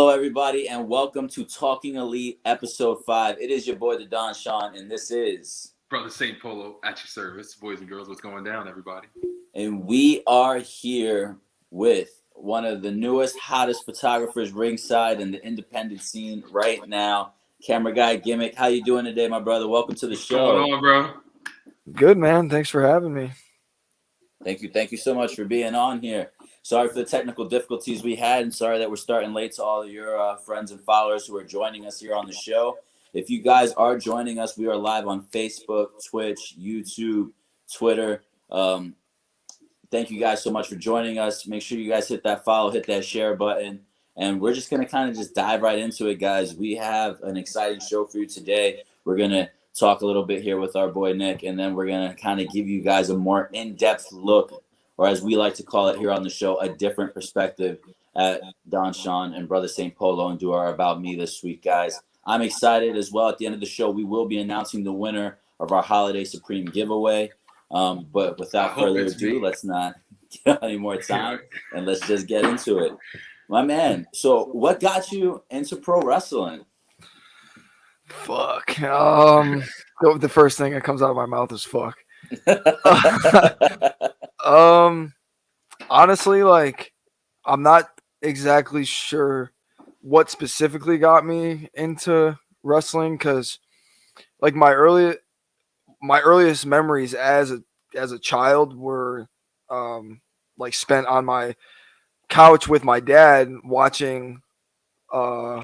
Hello, everybody, and welcome to Talking Elite, Episode 5. It is your boy, the Don Sean, and this is... Brother St. Polo at your service. Boys and girls, what's going down, everybody? And we are here with one of the newest, hottest photographers ringside in the independent scene right now, Camera Guy Gimmick. How you doing today, my brother? Welcome to the show. What's going on, bro? Good, man. Thanks for having me. Thank you so much for being on here. Sorry for the technical difficulties we had, and sorry that we're starting late to all of your friends and followers who are joining us here on the show. If you guys are joining us, we are live on Facebook, Twitch, YouTube, Twitter. Thank you guys so much for joining us. Make sure you guys hit that follow, hit that share button, and we're just going to kind of just dive right into it, guys. We have an exciting show for you today. We're going to talk a little bit here with our boy Nick, and then we're going to kind of give you guys a more in-depth look, or as we like to call it here on the show, a different perspective at Don Sean and Brother St. Polo, and do our About Me this week, guys. I'm excited as well. At the end of the show, we will be announcing the winner of our Holiday Supreme giveaway. But without further ado, let's not get any more time, and let's just get into it. My man, so what got you into pro wrestling? Fuck. The first thing that comes out of my mouth is fuck. Honestly, like, I'm not exactly sure what specifically got me into wrestling, because like my earliest memories as a child were like spent on my couch with my dad watching I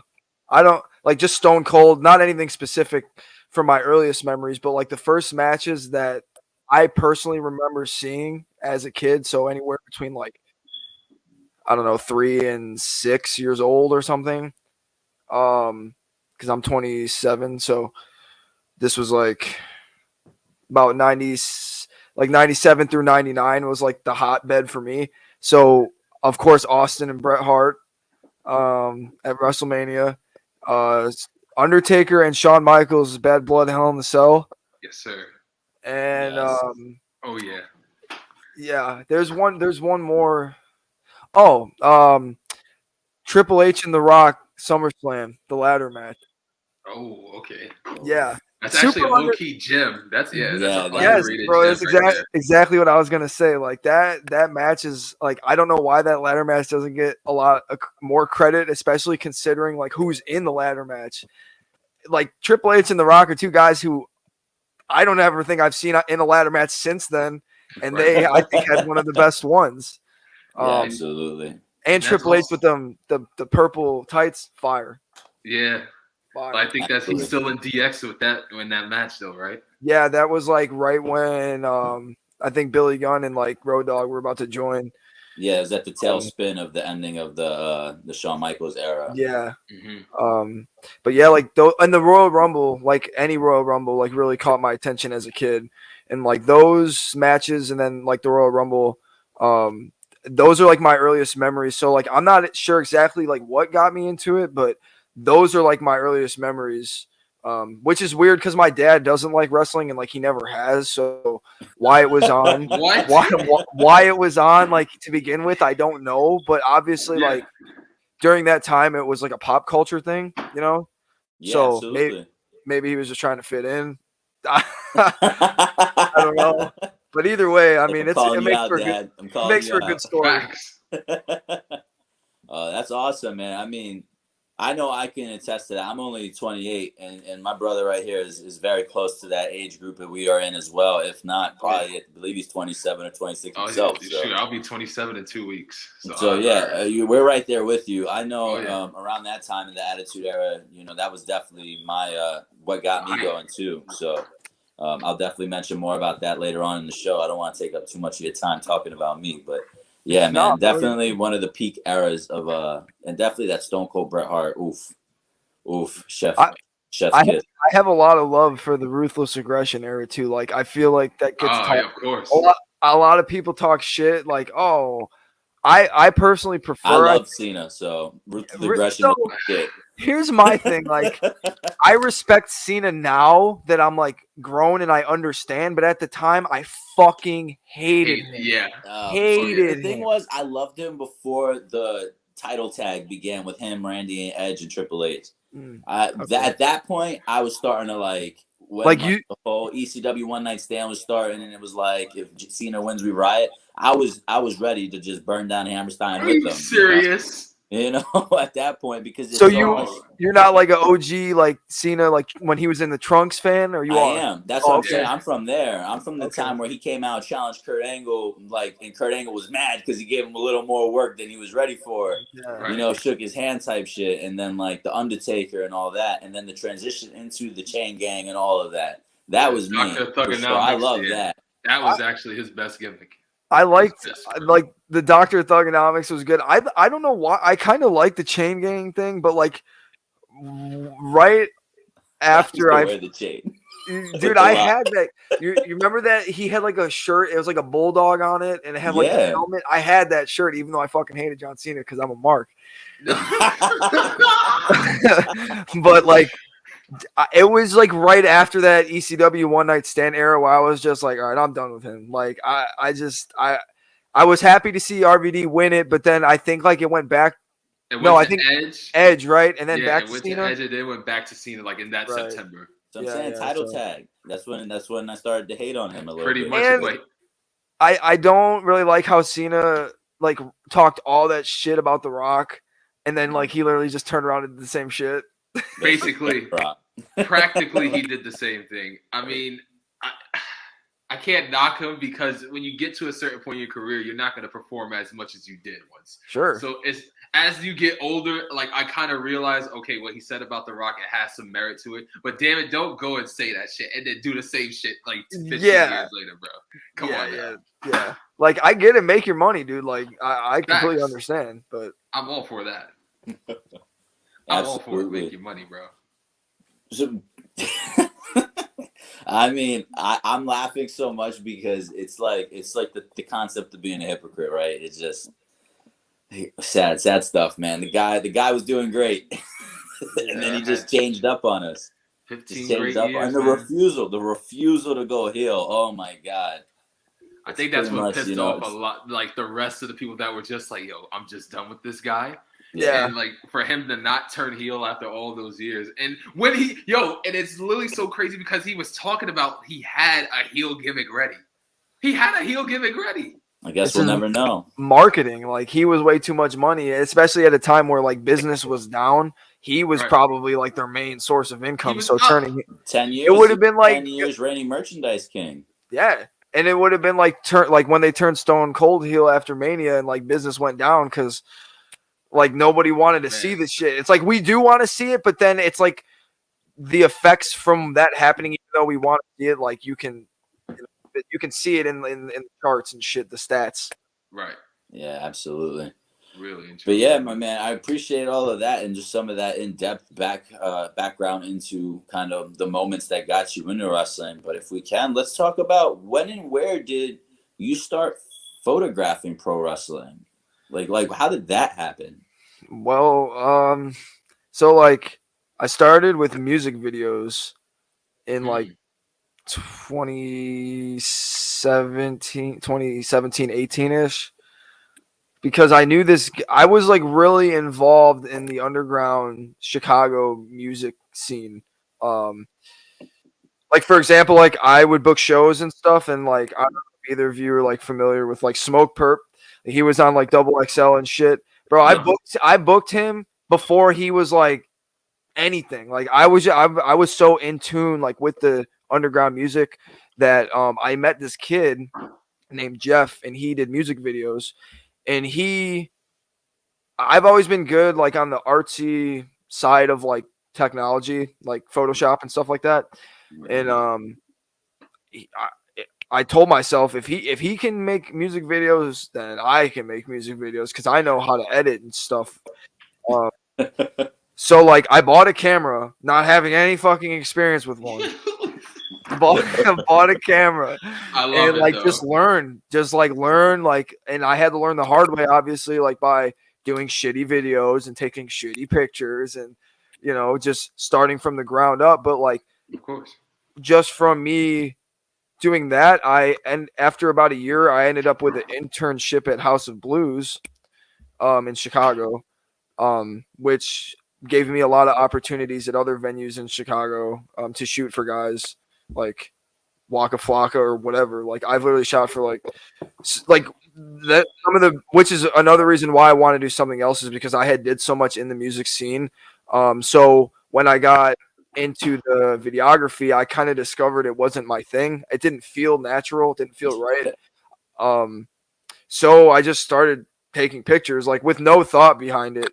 don't like just Stone Cold, not anything specific from my earliest memories, but like the first matches that I personally remember seeing as a kid, so anywhere between like, I don't know, 3 and 6 years old or something. Because I'm 27, so this was like about 97 through 99 was like the hotbed for me. So of course Austin and Bret Hart at WrestleMania, Undertaker and Shawn Michaels, Bad Blood, Hell in the Cell. Yes, sir. And oh yeah, yeah. There's one more. Oh, Triple H and The Rock SummerSlam, the ladder match. Oh, okay. Yeah, that's actually a low key gem. That's yes, bro. That's exactly what I was gonna say. Like that match is like, I don't know why that ladder match doesn't get a lot more credit, especially considering like who's in the ladder match. Like Triple H and The Rock are two guys who I don't ever think I've seen in a ladder match since then, and they I think had one of the best ones. Yeah, absolutely. And Triple H with them the purple tights, fire. Yeah. But I think he's still in DX with that in that match though, right? Yeah, that was like right when I think Billy Gunn and like Road Dogg were about to join. Yeah, it was at the tailspin of the ending of the Shawn Michaels era. Yeah. Mm-hmm. But yeah, like and the Royal Rumble, like any Royal Rumble, like really caught my attention as a kid. And like those matches and then like the Royal Rumble, those are like my earliest memories. So like I'm not sure exactly like what got me into it, but those are like my earliest memories, which is weird because my dad doesn't like wrestling and like he never has. So why it was on, why it was on like to begin with, I don't know. But obviously, like during that time, it was like a pop culture thing, you know. Yeah, so absolutely. maybe he was just trying to fit in. I don't know. But either way, I mean, it makes for a good story. That's awesome, man. I mean, I know I can attest to that. I'm only 28, and my brother right here is very close to that age group that we are in as well. If not, probably, I believe he's 27 or 26 himself. Yeah, sure. I'll be 27 in 2 weeks. We're right there with you. I know around that time in the Attitude Era, you know, that was definitely my what got me going too. So I'll definitely mention more about that later on in the show. I don't want to take up too much of your time talking about me, but yeah, man, definitely one of the peak eras of and definitely that Stone Cold Bret Hart. Chef's kiss. I have a lot of love for the Ruthless Aggression era too. Like I feel like that gets yeah, of course. A lot of people talk shit. Like, I personally prefer. I love Cena, so Ruthless Aggression. Here's my thing. Like, I respect Cena now that I'm like grown and I understand, but at the time I fucking hated him. Yeah. The thing was, I loved him before the title tag began with him, Randy, and Edge, and Triple H. Okay. At that point, I was starting to when the whole ECW One Night Stand was starting, and it was like, if Cena wins, we riot. I was ready to just burn down Hammerstein with them. Serious? You know, at that point, because so you're not like an OG like Cena, like when he was in the Trunks fan, or you are? I am. That's what I'm saying. I'm from there. I'm from the time where he came out, challenged Kurt Angle, and Kurt Angle was mad because he gave him a little more work than he was ready for. Yeah. You know, shook his hand type shit, and then like the Undertaker and all that, and then the transition into the Chain Gang and all of that. That was me. Sure. I love that. That was actually his best gimmick. I liked the Dr. Thugonomics was good. I don't know why. I kind of like the Chain Gang thing, but like right after the chain. Dude, I had that. You remember that he had like a shirt? It was like a bulldog on it, and it had like a helmet. I had that shirt, even though I fucking hated John Cena because I'm a mark. But like, it was like right after that ECW One Night Stand era where I was just like, all right, I'm done with him. Like, I was happy to see RVD win it, but then I think like it went back. I think Edge, right? And then back to Cena. Edge, and then went back to Cena like in that September. So I'm saying title tag. That's when I started to hate on him a little bit. Pretty much. I don't really like how Cena like talked all that shit about The Rock, and then like he literally just turned around and did the same shit. Basically, practically, he did the same thing. I mean, I can't knock him because when you get to a certain point in your career, you're not going to perform as much as you did once. Sure. So it's as you get older, like I kind of realize, okay, what he said about The Rock, it has some merit to it. But damn it, don't go and say that shit and then do the same shit like 15 years later, bro. Come on. Yeah. Like I get it, make your money, dude. Like I completely understand, but I'm all for that. I'm all for it, make your money, bro. So, I mean, I'm laughing so much because it's like the concept of being a hypocrite, right? It's just sad stuff, man. The guy was doing great, and then he just changed up on us. 15 great years, and the refusal to go heel. Oh my god. I think that's what pissed off a lot, like the rest of the people that were just like, "Yo, I'm just done with this guy." Yeah, and like for him to not turn heel after all those years, and when and it's literally so crazy because he was talking about he had a heel gimmick ready. I guess we'll never know. Marketing, like he was way too much money, especially at a time where like business was down. He was probably like their main source of income. So turning 10 years, it would have been like 10 years reigning merchandise king. Yeah. And it would have been like when they turned Stone Cold heel after Mania and like business went down because like nobody wanted to see this shit. It's like we do want to see it, but then it's like the effects from that happening, even though we want to see it, like you can see it in the charts and shit, the stats. Right. Yeah, absolutely. Really interesting. But yeah, my man, I appreciate all of that and just some of that in-depth background into kind of the moments that got you into wrestling. But if we can, let's talk about when and where did you start photographing pro wrestling? Like how did that happen? Well, so like I started with music videos in like 2017, 18-ish. Because I knew I was like really involved in the underground Chicago music scene. Like for example, like I would book shows and stuff, and like I don't know if either of you are like familiar with like Smoke Perp. He was on like Double XL and shit, bro. I booked him before he was like anything. Like I was so in tune like with the underground music that I met this kid named Jeff, and he did music videos. And I've always been good like on the artsy side of like technology, like Photoshop and stuff like that. And I told myself if he can make music videos, then I can make music videos because I know how to edit and stuff. So like I bought a camera, not having any fucking experience with one. bought a camera and like just learn, and I had to learn the hard way, obviously, like by doing shitty videos and taking shitty pictures and just starting from the ground up. But like, of course, just from me doing that, and after about a year, I ended up with an internship at House of Blues, in Chicago, which gave me a lot of opportunities at other venues in Chicago to shoot for guys like Waka Flocka or whatever. Like I've literally shot for like that. Some of the, which is another reason why I want to do something else, is because I had did so much in the music scene. So when I got into the videography, I kind of discovered it wasn't my thing. It didn't feel natural. It didn't feel right. So I just started taking pictures, like with no thought behind it,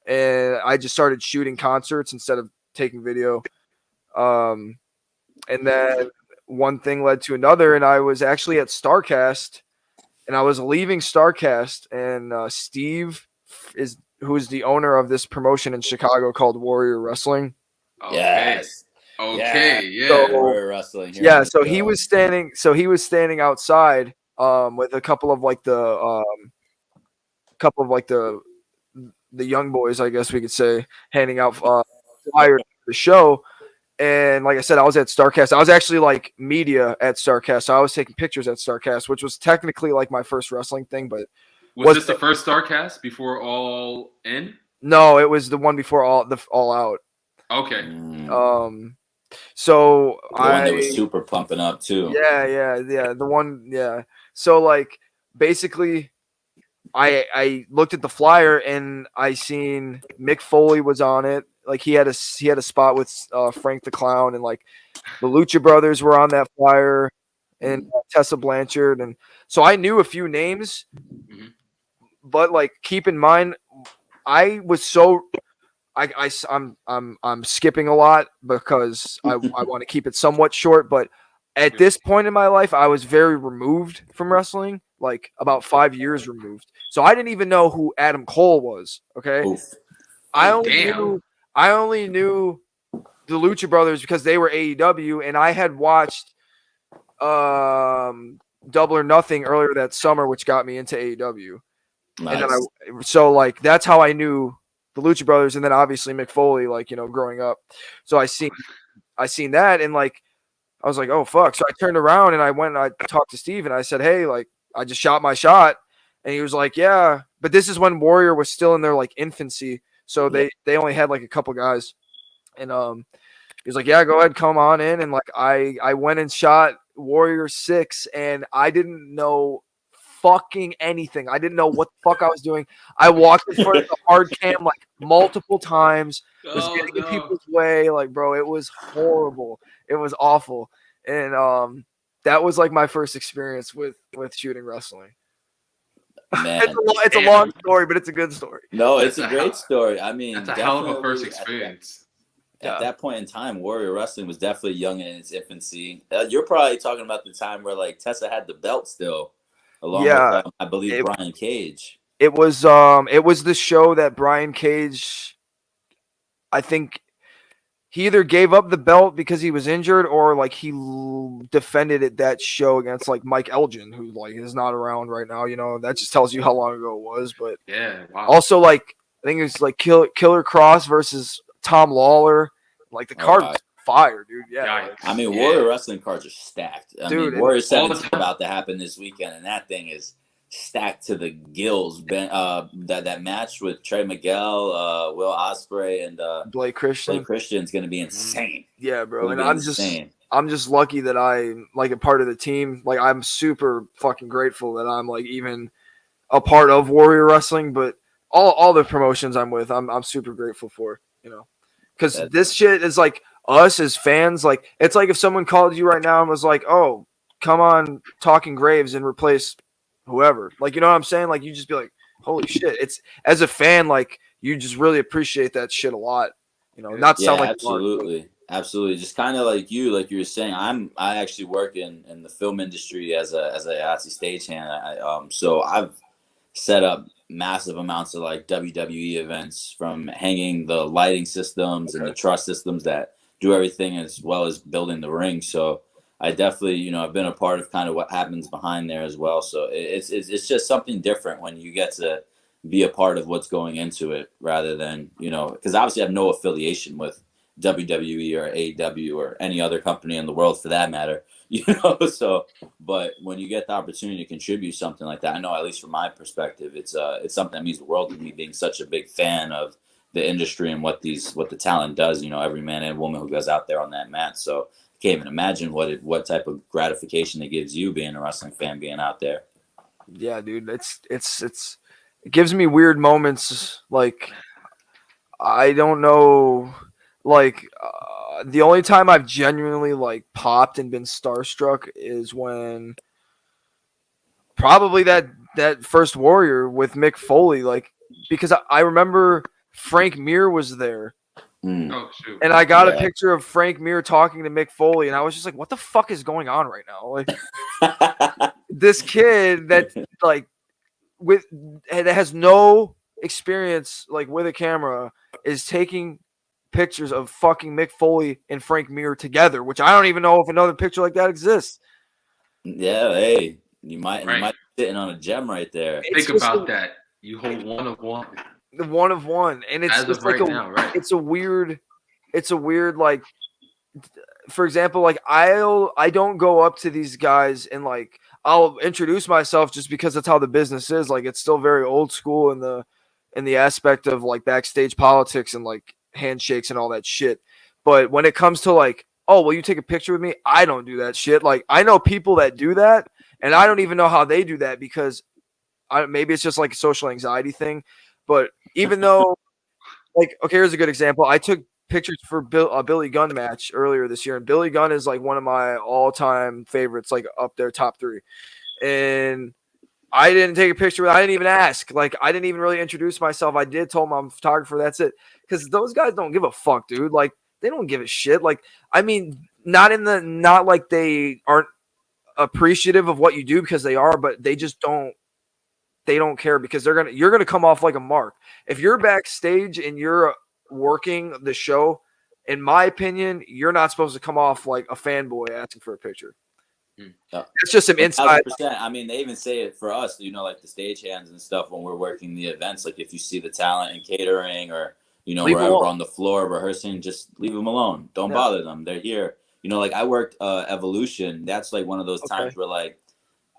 and I just started shooting concerts instead of taking video. And then one thing led to another, and I was actually at StarCast, and I was leaving StarCast, and Steve is who is the owner of this promotion in Chicago called Warrior Wrestling. Okay. Yes. Okay. Yeah. So, Warrior Wrestling. Here yeah. on the So show. he was standing. So he was standing outside with a couple of like the young boys, I guess we could say, handing out flyers for the show. And like I said, I was at StarCast. I was actually like media at StarCast. So I was taking pictures at StarCast, which was technically like my first wrestling thing. But was this the first StarCast before All In? No, it was the one before All Out. Okay. So the one that was super pumping up too. Yeah. The one, yeah. So like basically, I looked at the flyer and I seen Mick Foley was on it. Like he had a spot with Frank the Clown, and like the Lucha Brothers were on that flyer, and Tessa Blanchard, and so I knew a few names. But like keep in mind, I was so I'm skipping a lot because I want to keep it somewhat short. But at this point in my life, I was very removed from wrestling, like about 5 years removed. So I didn't even know who Adam Cole was. Okay, Oof. I only knew the Lucha Brothers because they were AEW, and I had watched Double or Nothing earlier that summer, which got me into AEW. Nice. And then so like that's how I knew the Lucha Brothers, and then obviously Mick Foley, like, you know, growing up. So I seen that, and like I was like, oh fuck. So I turned around and I went and I talked to Steve, and I said, hey, like I just shot my shot. And he was like, yeah. But this is when Warrior was still in their like infancy. So they only had like a couple guys. And he was like, yeah, go ahead, come on in. And like I went and shot Warrior 6, and I didn't know fucking anything. I didn't know what the fuck I was doing. I walked in front of the hard cam like multiple times, was getting in people's way. Like, bro, it was horrible. It was awful. And that was like my first experience with shooting wrestling. Man, it's a long story, but it's a good story. No, it's a great story. I mean, that's a hell of a first experience. At that point in time, Warrior Wrestling was definitely young in its infancy. You're probably talking about the time where like Tessa had the belt still, along with I believe Brian Cage. It was the show that Brian Cage, I think, he either gave up the belt because he was injured, or like he defended it that show against like Mike Elgin, who like is not around right now. You know, that just tells you how long ago it was. But yeah, wow. Also like I think it was like Killer Cross versus Tom Lawler. Like the card was fire, dude. Yeah. I mean, Warrior Wrestling cards are stacked. I mean, Warrior 17 about to happen this weekend, and that thing is stacked to the gills. That match with Trey Miguel, Will Ospreay, and Blake Christian. Blake Christian is going to be insane. Yeah, bro. And I'm just lucky that I'm like a part of the team. Like I'm super fucking grateful that I'm like even a part of Warrior Wrestling. But all the promotions I'm with, I'm super grateful for. You know, because this shit is like us as fans. Like it's like if someone called you right now and was like, "Oh, come on, Talking Graves and replace whoever." Like, you know what I'm saying? Like you just be like, "Holy shit!" It's as a fan, like you just really appreciate that shit a lot. You know, not sound like absolutely. Absolutely, just kind of like you were saying. I actually work in the film industry as a Yahtzee stagehand. So I've set up massive amounts of like WWE events, from hanging the lighting systems and the truss systems that do everything, as well as building the ring. So I definitely, you know, I've been a part of kind of what happens behind there as well. So it's just something different when you get to be a part of what's going into it, rather than, you know, because obviously I have no affiliation with WWE or AEW or any other company in the world for that matter. you know. So, but when you get the opportunity to contribute something like that, I know, at least from my perspective, it's something that means the world to me, being such a big fan of the industry and what the talent does. You know, every man and woman who goes out there on that mat. So I can't even imagine what type of gratification it gives you being a wrestling fan, being out there. Yeah, dude, it gives me weird moments. Like, I don't know, like the only time I've genuinely like popped and been starstruck is when probably that first Warrior with Mick Foley, like, because I remember Frank Mir was there. Oh, shoot. And I got a picture of Frank Mir talking to Mick Foley, and I was just like, what the fuck is going on right now? Like, this kid that like that has no experience like with a camera is taking pictures of fucking Mick Foley and Frank Mir together, which I don't even know if another picture like that exists. Yeah, hey, you might be sitting on a gem right there. Think about that. You hold one of one. The one of one, and it's just like it's a weird like, for example, like I don't go up to these guys and like I'll introduce myself just because that's how the business is. Like, it's still very old school in the aspect of like backstage politics and like handshakes and all that shit. But when it comes to like, oh, will you take a picture with me? I don't do that shit. Like, I know people that do that, and I don't even know how they do that because maybe it's just like a social anxiety thing. But even though, like, okay, here's a good example. I took pictures for a Billy Gunn match earlier this year, and Billy Gunn is like one of my all-time favorites, like up there, top 3. And I didn't take a picture. I didn't even ask. Like, I didn't even really introduce myself. I did told them I'm a photographer. That's it. Because those guys don't give a fuck, dude. Like, they don't give a shit. Like, I mean, not like they aren't appreciative of what you do, because they are, but they just don't. They don't care, because you're gonna come off like a mark if you're backstage and you're working the show. In my opinion, you're not supposed to come off like a fanboy asking for a picture. It's just some inside. 100%. I mean, they even say it for us, you know, like the stagehands and stuff when we're working the events. Like, if you see the talent in catering or, you know, wherever on the floor rehearsing, just leave them alone. Don't bother them. They're here. You know, like I worked Evolution. That's like one of those times where like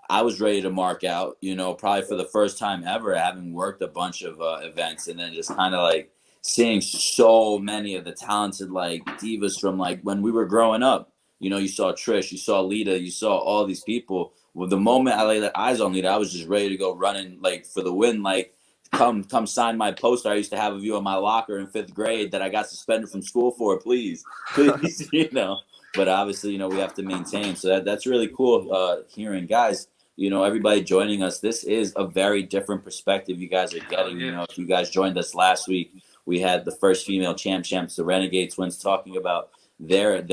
I was ready to mark out, you know, probably for the first time ever, having worked a bunch of events, and then just kind of like seeing so many of the talented like divas from like when we were growing up. You know, you saw Trish, you saw Lita, you saw all these people. Well, the moment I laid eyes on Lita, I was just ready to go running like for the win. Like, come sign my poster I used to have of you in my locker in 5th grade that I got suspended from school for, please, you know. But obviously, you know, we have to maintain. So that's really cool hearing, guys. You know, everybody joining us. This is a very different perspective you guys are getting. You know, if you guys joined us last week, we had the first female champs, the Renegade Twins, talking about their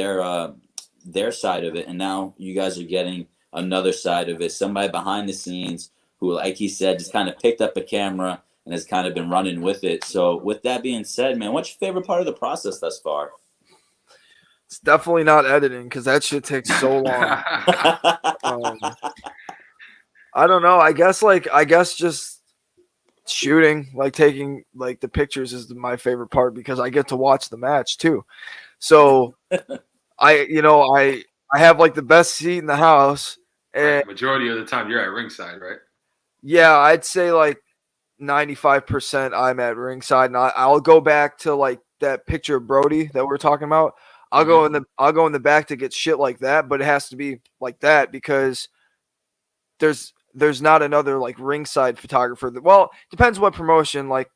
side of it, and now you guys are getting another side of it. Somebody behind the scenes who, like he said, just kind of picked up a camera and has kind of been running with it. So, with that being said, man, what's your favorite part of the process thus far? It's definitely not editing, because that shit takes so long. I don't know. I guess just shooting, like taking like the pictures is my favorite part, because I get to watch the match too. So I have like the best seat in the house, and majority of the time you're at ringside, right? Yeah, I'd say like 95% I'm at ringside, and I'll go back to like that picture of Brody that we're talking about. I'll go in the back to get shit like that, but it has to be like that because there's not another like ringside photographer that, well, depends what promotion. Like,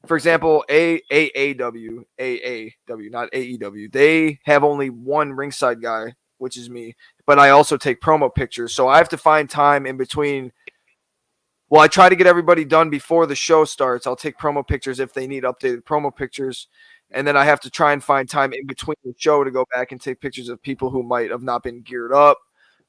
for example, AAW, not AEW. They have only one ringside guy, which is me, but I also take promo pictures. So I have to find time in between. Well, I try to get everybody done before the show starts. I'll take promo pictures if they need updated promo pictures. And then I have to try and find time in between the show to go back and take pictures of people who might have not been geared up,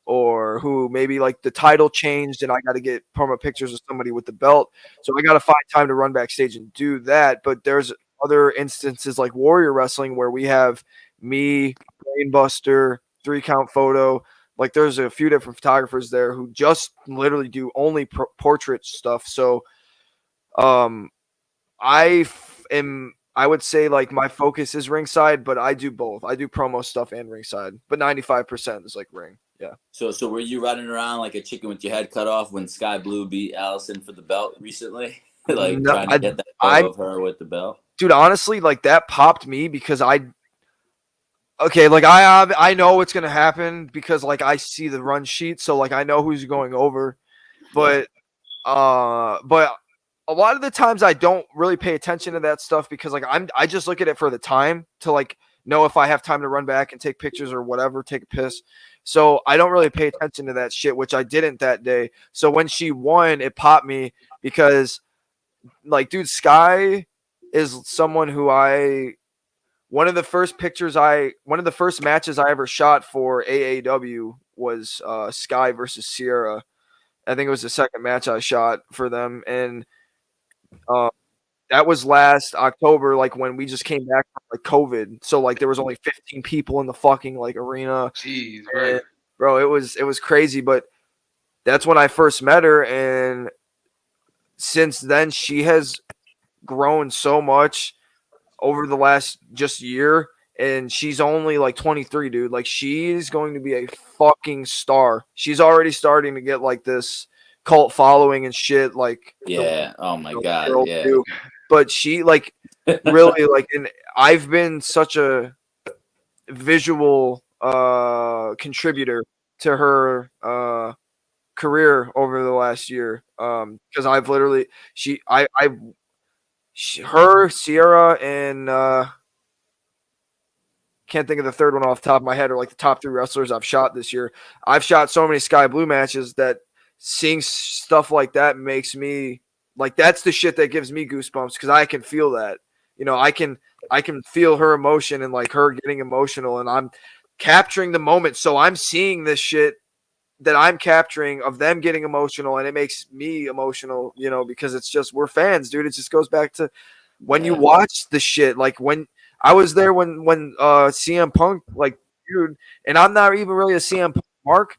or who maybe like the title changed and I got to get promo pictures of somebody with the belt. So I got to find time to run backstage and do that. But there's other instances like Warrior Wrestling where we have me, Brainbuster, 3-count photo. Like, there's a few different photographers there who just literally do only portrait stuff. So I would say like my focus is ringside, but I do both. I do promo stuff and ringside, but 95% is like ring. So were you running around like a chicken with your head cut off when Sky Blue beat Allison for the belt recently? Like No, trying to get that I photo of her with the belt? dude, honestly, like that popped me because like I know what's gonna happen because like I see the run sheet, so like I know who's going over, but but a lot of the times I don't really pay attention to that stuff because like I just look at it for the time to like know if I have time to run back and take pictures or whatever, take a piss. So I don't really pay attention to that shit, which I didn't that day. So when she won, it popped me because like dude, Sky is someone who one of the first matches I ever shot for AAW was Sky versus Sierra. I think it was the second match I shot for them, and that was last October, like when we just came back from like COVID. So like there was only 15 people in the fucking like arena. Jeez, And, right. bro, it was crazy, but that's when I first met her, and since then she has grown so much over the last just year, and she's only like 23, dude. Like she's going to be a fucking star. She's already starting to get like this cult following and shit, like Oh my god, girls yeah. do. But she like really like, and I've been such a visual contributor to her career over the last year, because I've literally her, Sierra, and can't think of the third one off the top of my head, or like the top 3 wrestlers I've shot this year. I've shot so many Sky Blue matches that seeing stuff like that makes me like, that's the shit that gives me goosebumps because I can feel that. You know, I can feel her emotion and like her getting emotional, and I'm capturing the moment. So I'm seeing this shit that I'm capturing of them getting emotional, and it makes me emotional, you know, because it's just, we're fans, dude. It just goes back to when you watch the shit, like when I was there when CM Punk, like, dude, and I'm not even really a CM Punk mark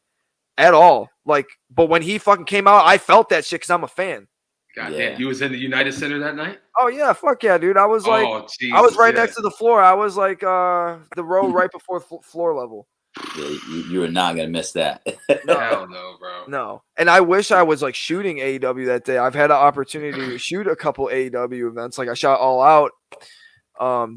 at all, like, but when he fucking came out, I felt that shit because I'm a fan. God damn, you was in the United Center that night? Oh yeah, fuck yeah, dude. I was like, I was right next to the floor. I was like the row right before floor level. Yeah, you are not gonna miss that. No. Hell no, bro. No, and I wish I was like shooting AEW that day. I've had an opportunity to shoot a couple AEW events. Like I shot All Out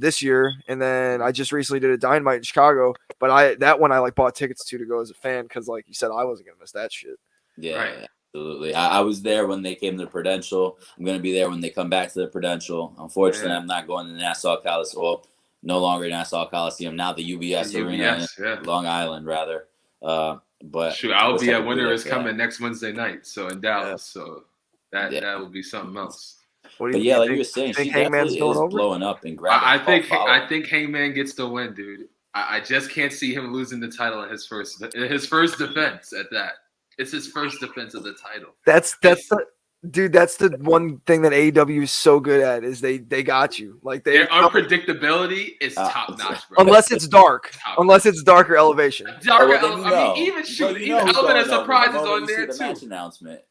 this year, and then I just recently did a Dynamite in Chicago. But that one I like bought tickets to go as a fan because, like you said, I wasn't gonna miss that shit. Yeah, right. Absolutely. I was there when they came to the Prudential. I'm gonna be there when they come back to the Prudential. Unfortunately, I'm not going to the Nassau Coliseum. Well, no longer Nassau Coliseum. Now the UBS Arena, Long Island, rather. But shoot, I'll be at Winter is Coming next Wednesday night, so in Dallas. So that will be something else. But yeah, like you were saying, she definitely is blowing up and grabbing. I think Hangman gets the win, dude. I just can't see him losing the title in his first defense at that. It's his first defense of the title. That's the one thing that AEW is so good at is they got you. Like their unpredictability is top notch, bro. Unless it's dark. Unless it's darker elevation. Even Element of Surprise is on there too. Match announcement.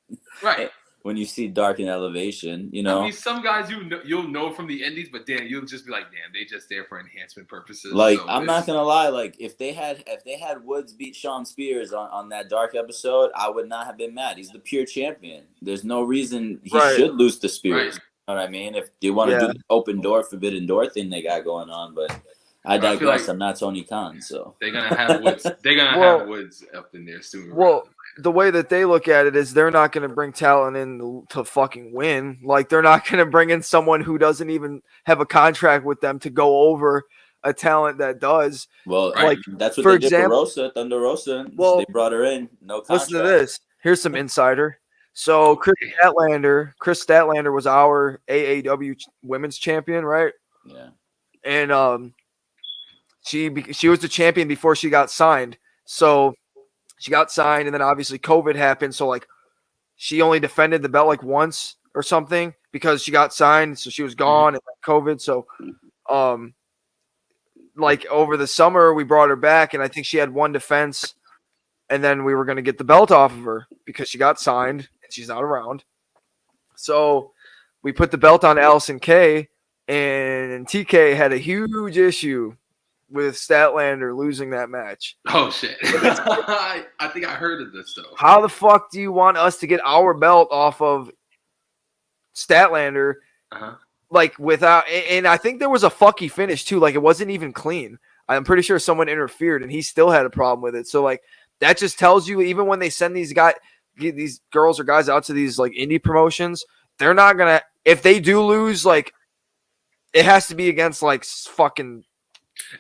Right. When you see Dark in Elevation, you know. I mean, some guys you'll know from the indies, but damn, you'll just be like, damn, they just there for enhancement purposes. Like, so I'm not gonna lie, like if they had Woods beat Shawn Spears on that Dark episode, I would not have been mad. He's the pure champion. There's no reason he should lose to Spears. Right. You know what I mean? If they want to do the open door, forbidden door thing they got going on, but I digress. I'm not Tony Khan, so they're gonna have Woods. They're gonna have Woods up in there soon. Well, the way that they look at it is they're not going to bring talent in to fucking win. Like they're not going to bring in someone who doesn't even have a contract with them to go over a talent that does. Well, like that's what they did for Rosa, Thunder Rosa. Well, they brought her in, no contract. Listen to this. Here's some insider. So Chris Statlander was our AAW women's champion, right? Yeah. And she was the champion before she got signed. So she got signed, and then obviously COVID happened. So like, she only defended the belt like once or something because she got signed. So she was gone and COVID. So, like over the summer we brought her back, and I think she had one defense, and then we were going to get the belt off of her because she got signed and she's not around. So we put the belt on Allison Kay, and TK had a huge issue with Statlander losing that match. Oh shit! I think I heard of this though. How the fuck do you want us to get our belt off of Statlander? Like without, and I think there was a fucky finish too. Like it wasn't even clean. I'm pretty sure someone interfered, and he still had a problem with it. So like that just tells you, even when they send these girls or guys out to these like indie promotions, they're not gonna. If they do lose, like it has to be against like fucking.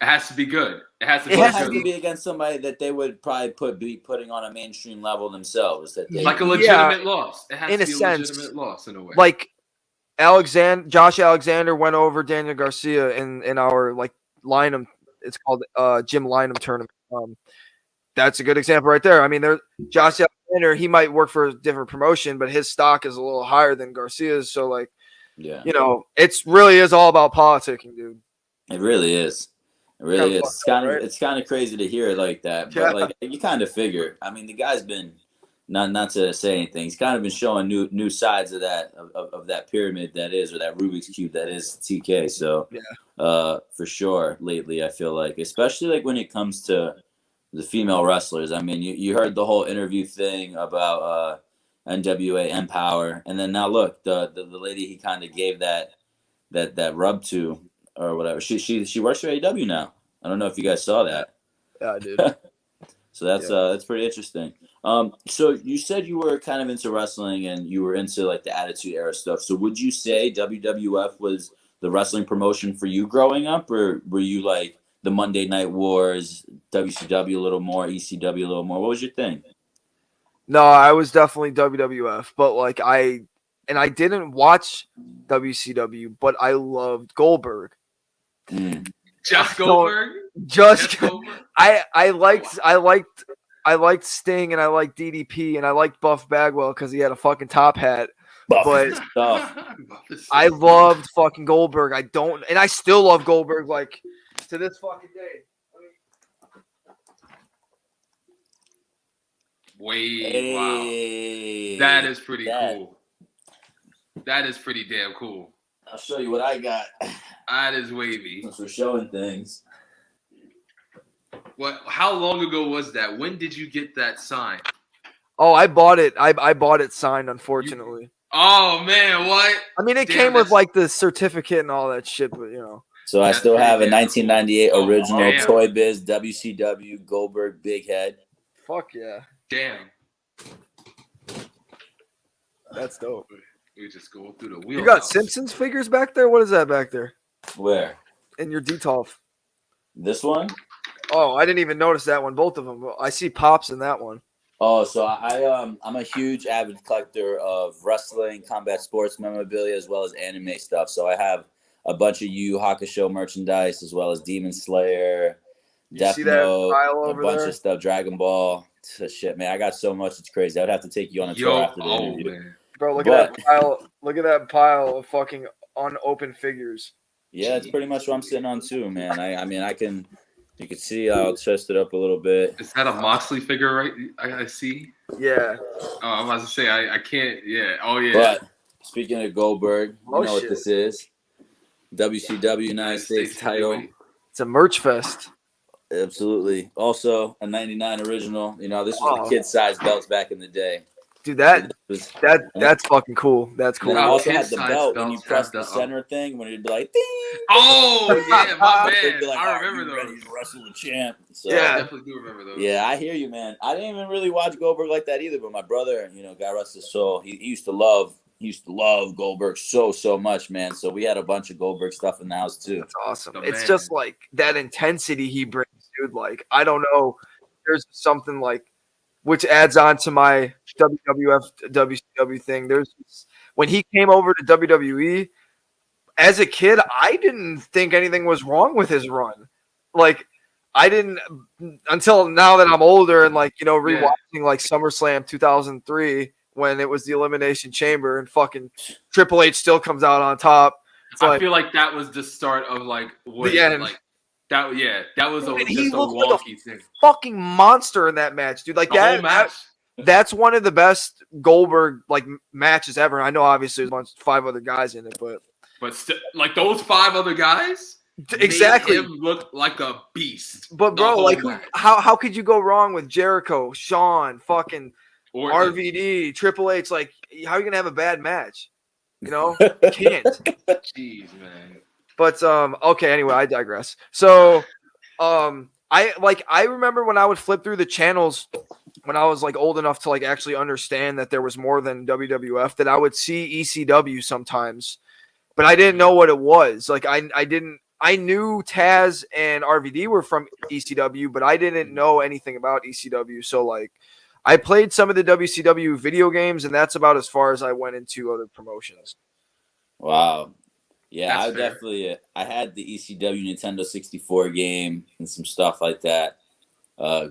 It has to be good. It has to be against somebody that they would probably be putting on a mainstream level themselves. That they, like a legitimate loss. It has to be a legitimate loss in a way. Like Josh Alexander went over Daniel Garcia in our like Lynam. It's called Jim Lynam tournament. That's a good example right there. I mean, Josh Alexander, he might work for a different promotion, but his stock is a little higher than Garcia's. So like, you know, it's really is all about politicking, dude. It really is. It really is. It's kind of crazy to hear it like that, but like you kind of figure. I mean, the guy's been not to say anything. He's kind of been showing new sides of that pyramid that is, or that Rubik's cube that is TK. So for sure, lately I feel like, especially like when it comes to the female wrestlers. I mean, you heard the whole interview thing about NWA Empower, and then now look, the lady he kind of gave that rub to. Or whatever. She works for AEW now. I don't know if you guys saw that. Yeah, I did. So that's pretty interesting. So you said you were kind of into wrestling and you were into like the Attitude Era stuff. So would you say WWF was the wrestling promotion for you growing up, or were you like the Monday Night Wars, WCW a little more, ECW a little more? What was your thing? No, I was definitely WWF, but like I didn't watch WCW, but I loved Goldberg. Just Goldberg. Just Goldberg. I liked Sting, and I liked DDP, and I liked Buff Bagwell because he had a fucking top hat. But I loved fucking Goldberg. I still love Goldberg like to this fucking day. Wow. That is pretty cool. That is pretty damn cool. I'll show you what I got. That is wavy. Since we're showing things. What? How long ago was that? When did you get that sign? Oh, I bought it. I bought it signed, unfortunately. Oh man, what? I mean, it came with like the certificate and all that shit, but you know. So I still have a 1998 original Toy Biz WCW Goldberg Big Head. Fuck yeah. Damn. That's dope. We just go through the wheel. You got Simpsons figures back there? What is that back there? Where? In your Detolf. This one? Oh, I didn't even notice that one. Both of them. I see Pops in that one. Oh, so I'm a huge avid collector of wrestling, combat sports memorabilia, as well as anime stuff. So I have a bunch of Yu Yu Hakusho merchandise, as well as Demon Slayer, Death Note, a bunch of stuff, Dragon Ball. Shit, man, I got so much. It's crazy. I would have to take you on a tour after the interview. Man. Bro, look at that pile. Look at that pile of fucking unopened figures. Yeah, it's pretty much what I'm sitting on too, man. I mean, you can see I'll chest it up a little bit. Is that a Moxley figure, right? I see. Yeah. Oh, I'm about to say I can't. Yeah. Oh yeah. But speaking of Goldberg, you know what this is? WCW United States title. It's a merch fest. Absolutely. Also a 99 original. You know, this was the kid-sized belts back in the day. Dude, that's fucking cool. That's cool. And I also had the belt when you press the center thing when it'd be like, ding. Oh yeah, my bad. Like, I remember those. Ready to wrestle the champ. So, yeah, I definitely do remember those. Yeah, I hear you, man. I didn't even really watch Goldberg like that either, but my brother, you know, God rest his soul, he used to love Goldberg so much, man. So we had a bunch of Goldberg stuff in the house too. That's awesome. It's just like that intensity he brings, dude. Like, I don't know. There's something like, which adds on to my WWF, WCW thing. When he came over to WWE, as a kid, I didn't think anything was wrong with his run. Like, I didn't until now that I'm older and like, you know, rewatching like SummerSlam 2003 when it was the Elimination Chamber and fucking Triple H still comes out on top. I feel like that was the start of like the end. Like, that was just a wonky like thing. Fucking monster in that match, dude. Like that match. That's one of the best Goldberg like matches ever. I know obviously there's 5 other guys in it, but like those 5 other guys. Exactly. made him look like a beast. But the bro, whole like match. how could you go wrong with Jericho, Shawn, fucking Orton. RVD, Triple H? Like, how are you gonna have a bad match? You know, you can't. Jeez, man. But okay. Anyway, I digress. So I remember when I would flip through the channels when I was like old enough to like actually understand that there was more than WWF, that I would see ECW sometimes, but I didn't know what it was. Like I knew Taz and RVD were from ECW, but I didn't know anything about ECW. So like I played some of the WCW video games, and that's about as far as I went into other promotions. Wow. Yeah, That's I fair. definitely I had the ECW Nintendo 64 game and some stuff like that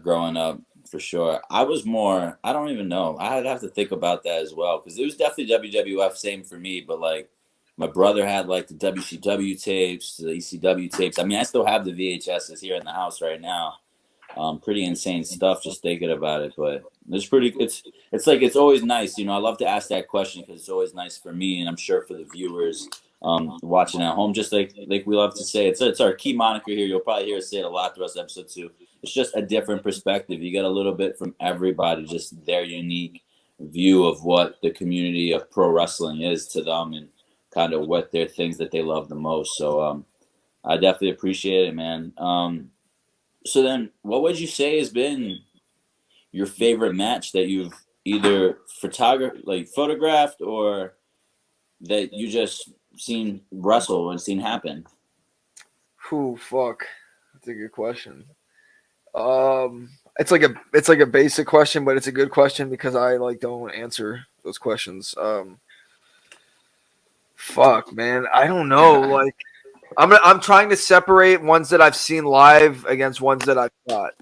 growing up for sure. I was more, I don't even know. I'd have to think about that as well because it was definitely WWF, same for me, but like my brother had like the WCW tapes, the ECW tapes. I mean, I still have the VHSs here in the house right now. Pretty insane stuff just thinking about it, but it's like it's always nice, I love to ask that question because it's always nice for me, and I'm sure for the viewers watching at home. Just like we love to say, it's our key moniker here. You'll probably hear us say it a lot throughout the episode too. It's just a different perspective. You get a little bit from everybody, just their unique view of what the community of pro wrestling is to them, and kind of what their things that they love the most. So I definitely appreciate it, man. So then, what would you say has been your favorite match that you've either photographed, or that you just seen wrestle and seen happen? Whew, fuck. That's a good question. It's like a basic question, but it's a good question because I like don't answer those questions. Fuck, man. I don't know. Like I'm trying to separate ones that I've seen live against ones that I've shot.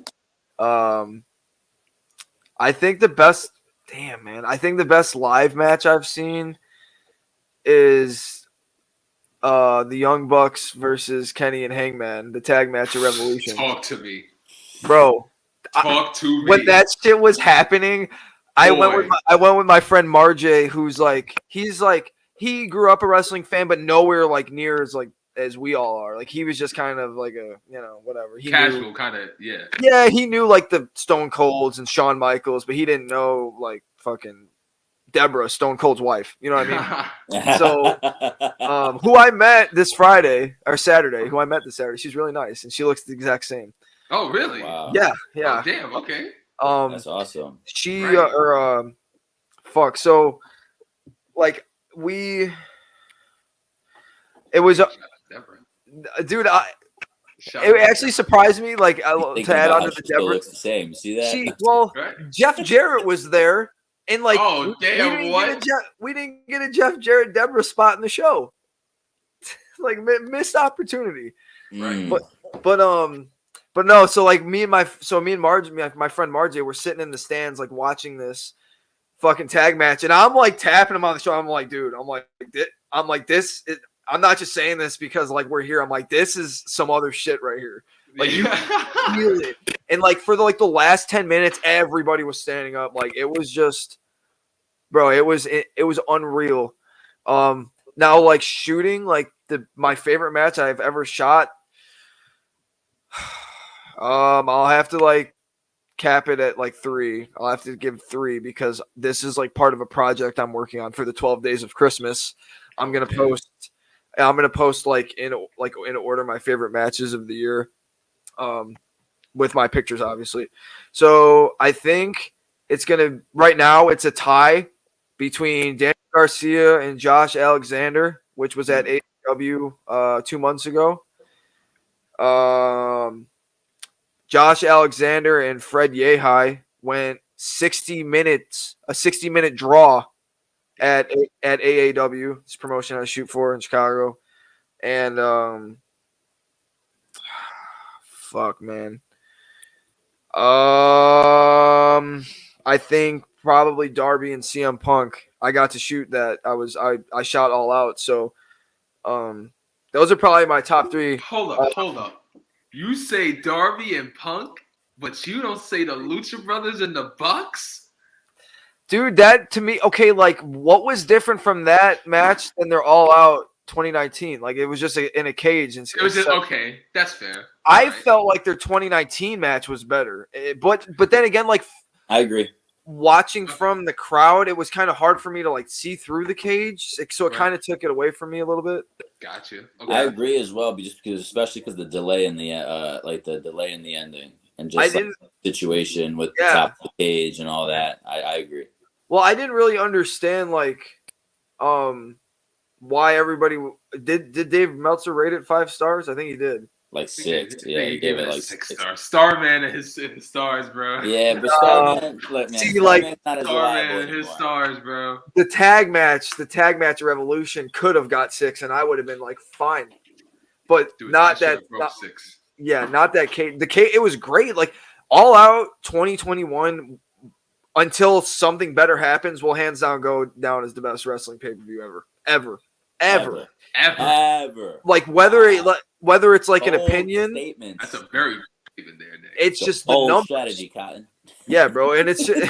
I think the best I think the best live match I've seen is the Young Bucks versus Kenny and Hangman, the tag match at Revolution. Talk to me. Bro. Talk to me. When that shit was happening, I went with my friend Marjay, who's like he grew up a wrestling fan, but nowhere like near as we all are. Like he was just kind of like a whatever. He casual kind of, yeah. Yeah, he knew like the Stone Colds and Shawn Michaels, but he didn't know like fucking Deborah, Stone Cold's wife. You know what I mean? So who I met this Saturday, she's really nice and she looks the exact same. Oh, really? Wow. Yeah. Oh, damn. Okay. That's awesome. She Right. So like it was dude. It actually surprised me. Like to add on to the Deborah, looks the same. You see that? Right. Jeff Jarrett was there, and like oh damn, we didn't get a Jeff Jarrett Deborah spot in the show. Like missed opportunity. Right. But no, so like me and Marge, my friend Marjay, were sitting in the stands like watching this fucking tag match, and I'm like tapping him on the shoulder. I'm like, dude, I'm not just saying this because like we're here. I'm like, this is some other shit right here. Like you feel it, and like for the last 10 minutes, everybody was standing up. Like it was just, bro, it was unreal. Now like shooting like my favorite match I've ever shot. I'll have to like cap it at like 3. I'll have to give 3 because this is like part of a project I'm working on for the 12 Days of Christmas. I'm gonna post like in order my favorite matches of the year, with my pictures obviously. So I think right now it's a tie between Daniel Garcia and Josh Alexander, which was at AEW 2 months ago. Josh Alexander and Fred Yehai went 60 minutes, a 60-minute draw at AAW, this promotion I shoot for in Chicago. And fuck, man. I think probably Darby and CM Punk. I got to shoot that. I shot all out. So those are probably my top 3. Hold up. You say Darby and Punk, but you don't say the Lucha Brothers and the Bucks? Dude, that to me, okay, like what was different from that match than their all out 2019. Like it was just in a cage. And It was just, okay, that's fair. I felt like their 2019 match was better, but then again, like I agree. Watching from the crowd, it was kind of hard for me to like see through the cage, so it kind of took it away from me a little bit. Gotcha. Okay. I agree as well, especially because the delay in the the delay in the ending and just the situation with the top of the cage and all that. I agree. Well, I didn't really understand like why everybody did Dave Meltzer rate it 5 stars? I think he did. Like 6, yeah, he gave it like 6 stars. Starman and his stars, bro. Yeah, but Starman, look, man, see, like Starman and his stars, bro. The tag match at Revolution could have got 6, and I would have been like fine, but not that. Not, 6. Yeah, not that cage. The cage, it was great. Like All Out 2021, until something better happens, will hands down go down as the best wrestling pay-per-view ever. Like whether it's like an opinion statement. That's a very statement there, Nick. It's just the numbers. Strategy, Cotton. Yeah, bro, and it's just,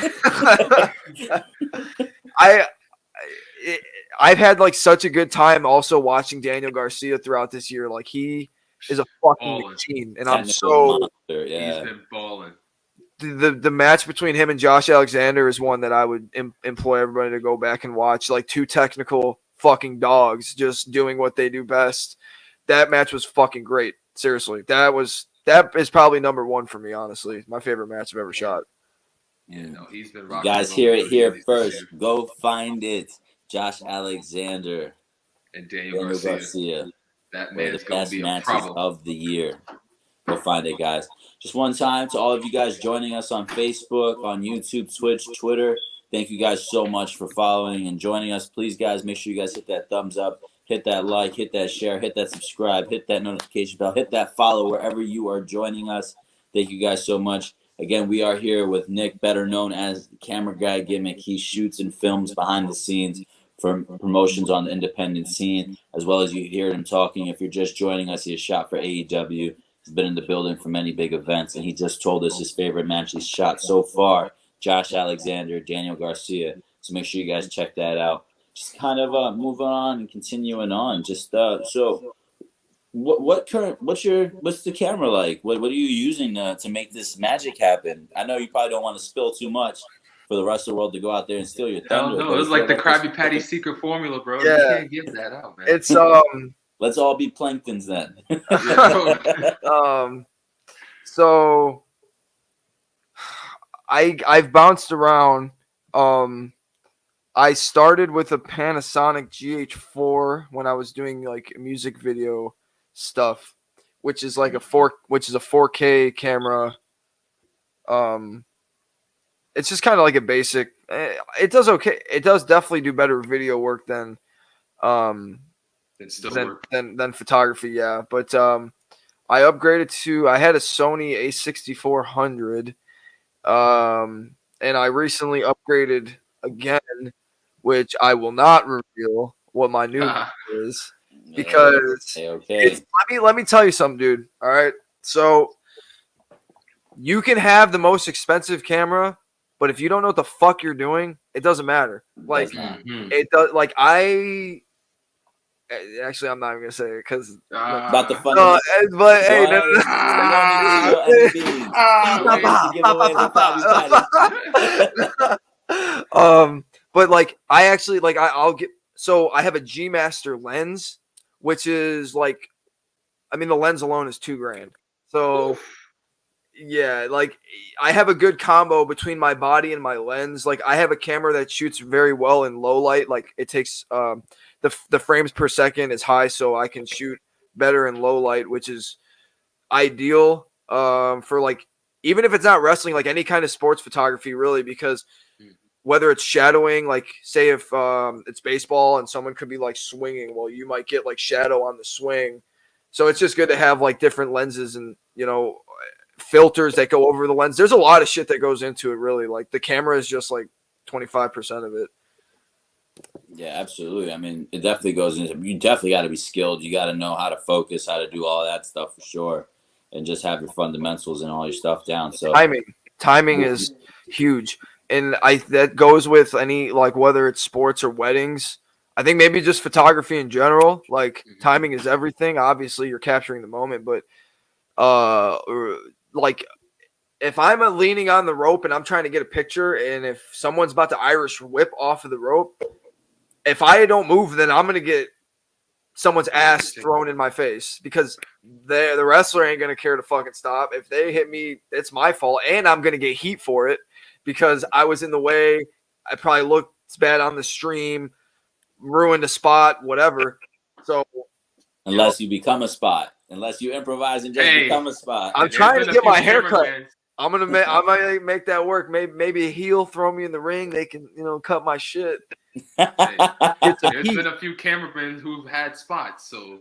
I've had like such a good time also watching Daniel Garcia throughout this year. Like he is a fucking machine, and I'm so monster, yeah. He's been balling. The match between him and Josh Alexander is one that I would employ everybody to go back and watch. Like 2 technical fucking dogs just doing what they do best. That match was fucking great. Seriously, that is probably number 1 for me. Honestly, my favorite match I've ever shot. Yeah, no, he's been rocking. You guys hear it here first. Go find it. Josh Alexander and Daniel Garcia. That man is going to be a problem of the year. Go find it, guys. Just one time to all of you guys joining us on Facebook, on YouTube, Twitch, Twitter. Thank you guys so much for following and joining us. Please, guys, make sure you guys hit that thumbs up, hit that like, hit that share, hit that subscribe, hit that notification bell, hit that follow wherever you are joining us. Thank you guys so much. Again, we are here with Nick, better known as the Camera Guy Gimmick. He shoots and films behind the scenes for promotions on the independent scene, as well as you hear him talking. If you're just joining us, he has shot for AEW. He's been in the building for many big events, and he just told us his favorite match he's shot so far, Josh Alexander, Daniel Garcia. So make sure you guys check that out. Just kind of moving on and continuing on. Just so, what's the camera like? What are you using to make this magic happen? I know you probably don't want to spill too much for the rest of the world to go out there and steal your thunder. No, it was like the Krabby Patty secret formula, bro. Yeah. You can't give that out, man. It's Let's all be planktons then. So I've bounced around. I started with a Panasonic GH4 when I was doing like music video stuff, which is like a 4K camera. It's just kind of like a basic. It does okay. It does definitely do better video work than photography. Yeah, but I upgraded to. I had a Sony A6400, and I recently upgraded again, which I will not reveal what my new is because let me tell you something, dude. All right, so you can have the most expensive camera, but if you don't know what the fuck you're doing, it doesn't matter. Like it does. Like actually, I'm not even gonna say it because about the fun. But hey, but like I actually like I'll get. So I have a G Master lens, which is like, I mean, the lens alone is $2,000. So. Yeah, like I have a good combo between my body and my lens. Like I have a camera that shoots very well in low light. Like it takes the frames per second is high, so I can shoot better in low light, which is ideal for like even if it's not wrestling, like any kind of sports photography, really, because whether it's shadowing, like say if it's baseball and someone could be like swinging, well, you might get like shadow on the swing. So it's just good to have like different lenses and filters that go over the lens. There's a lot of shit that goes into it, really. Like the camera is just like 25% of it. Yeah, absolutely. I mean, it definitely goes into. You definitely got to be skilled. You got to know how to focus, how to do all that stuff for sure, and just have your fundamentals and all your stuff down. So timing is huge, and that goes with any like whether it's sports or weddings. I think maybe just photography in general. Like timing is everything. Obviously, you're capturing the moment, but like if I'm leaning on the rope and I'm trying to get a picture, and if someone's about to Irish whip off of the rope, if I don't move, then I'm gonna get someone's ass thrown in my face because the wrestler ain't gonna care to fucking stop. If they hit me, it's my fault, and I'm gonna get heat for it because I was in the way. I probably looked bad on the stream, ruined a spot, whatever. So unless you become a spot, unless you improvise and just become a spot. I'm trying to get my hair cut. I might make that work. Maybe a heel throw me in the ring. They can, cut my shit. There's been a few cameramen who've had spots, so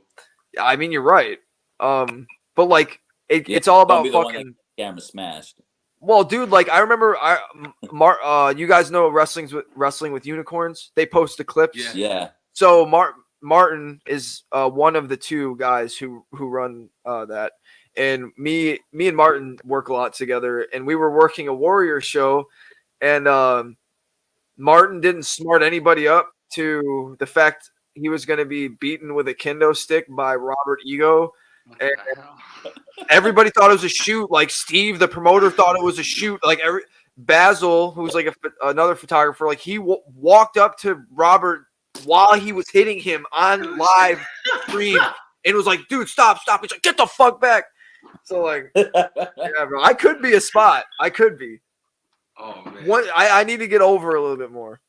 I mean you're right. But like it's all about fucking camera smashed. Well, dude, like I remember, you guys know wrestling with unicorns. They post the clips. Yeah. So Martin is one of the two guys who run that, and me and Martin work a lot together. And we were working a Warrior show, and Martin didn't smart anybody up to the fact he was going to be beaten with a kendo stick by Robert Ego. And everybody thought it was a shoot. Like Steve, the promoter, thought it was a shoot. Like Basil, who's like another photographer, like he walked up to Robert while he was hitting him on live stream and was like, "Dude, stop!" He's like, "Get the fuck back!" So like, yeah, bro, I could be a spot. I could be. Oh man, I need to get over a little bit more.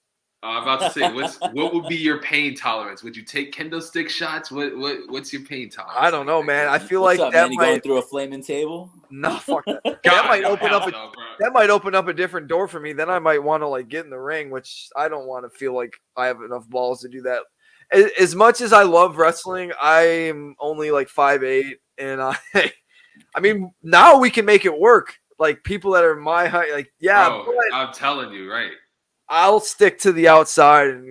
I'm about to say, what would be your pain tolerance? Would you take kendo stick shots? What's your pain tolerance? I don't know, man. I feel like that man, might going through a flaming table. No, fuck that. That might open up a different door for me. Then I might want to like get in the ring, which I don't want to feel like I have enough balls to do that. As much as I love wrestling, I'm only like 5'8", and I mean now we can make it work. Like people that are my height, like Bro, I'm telling you, right. I'll stick to the outside, and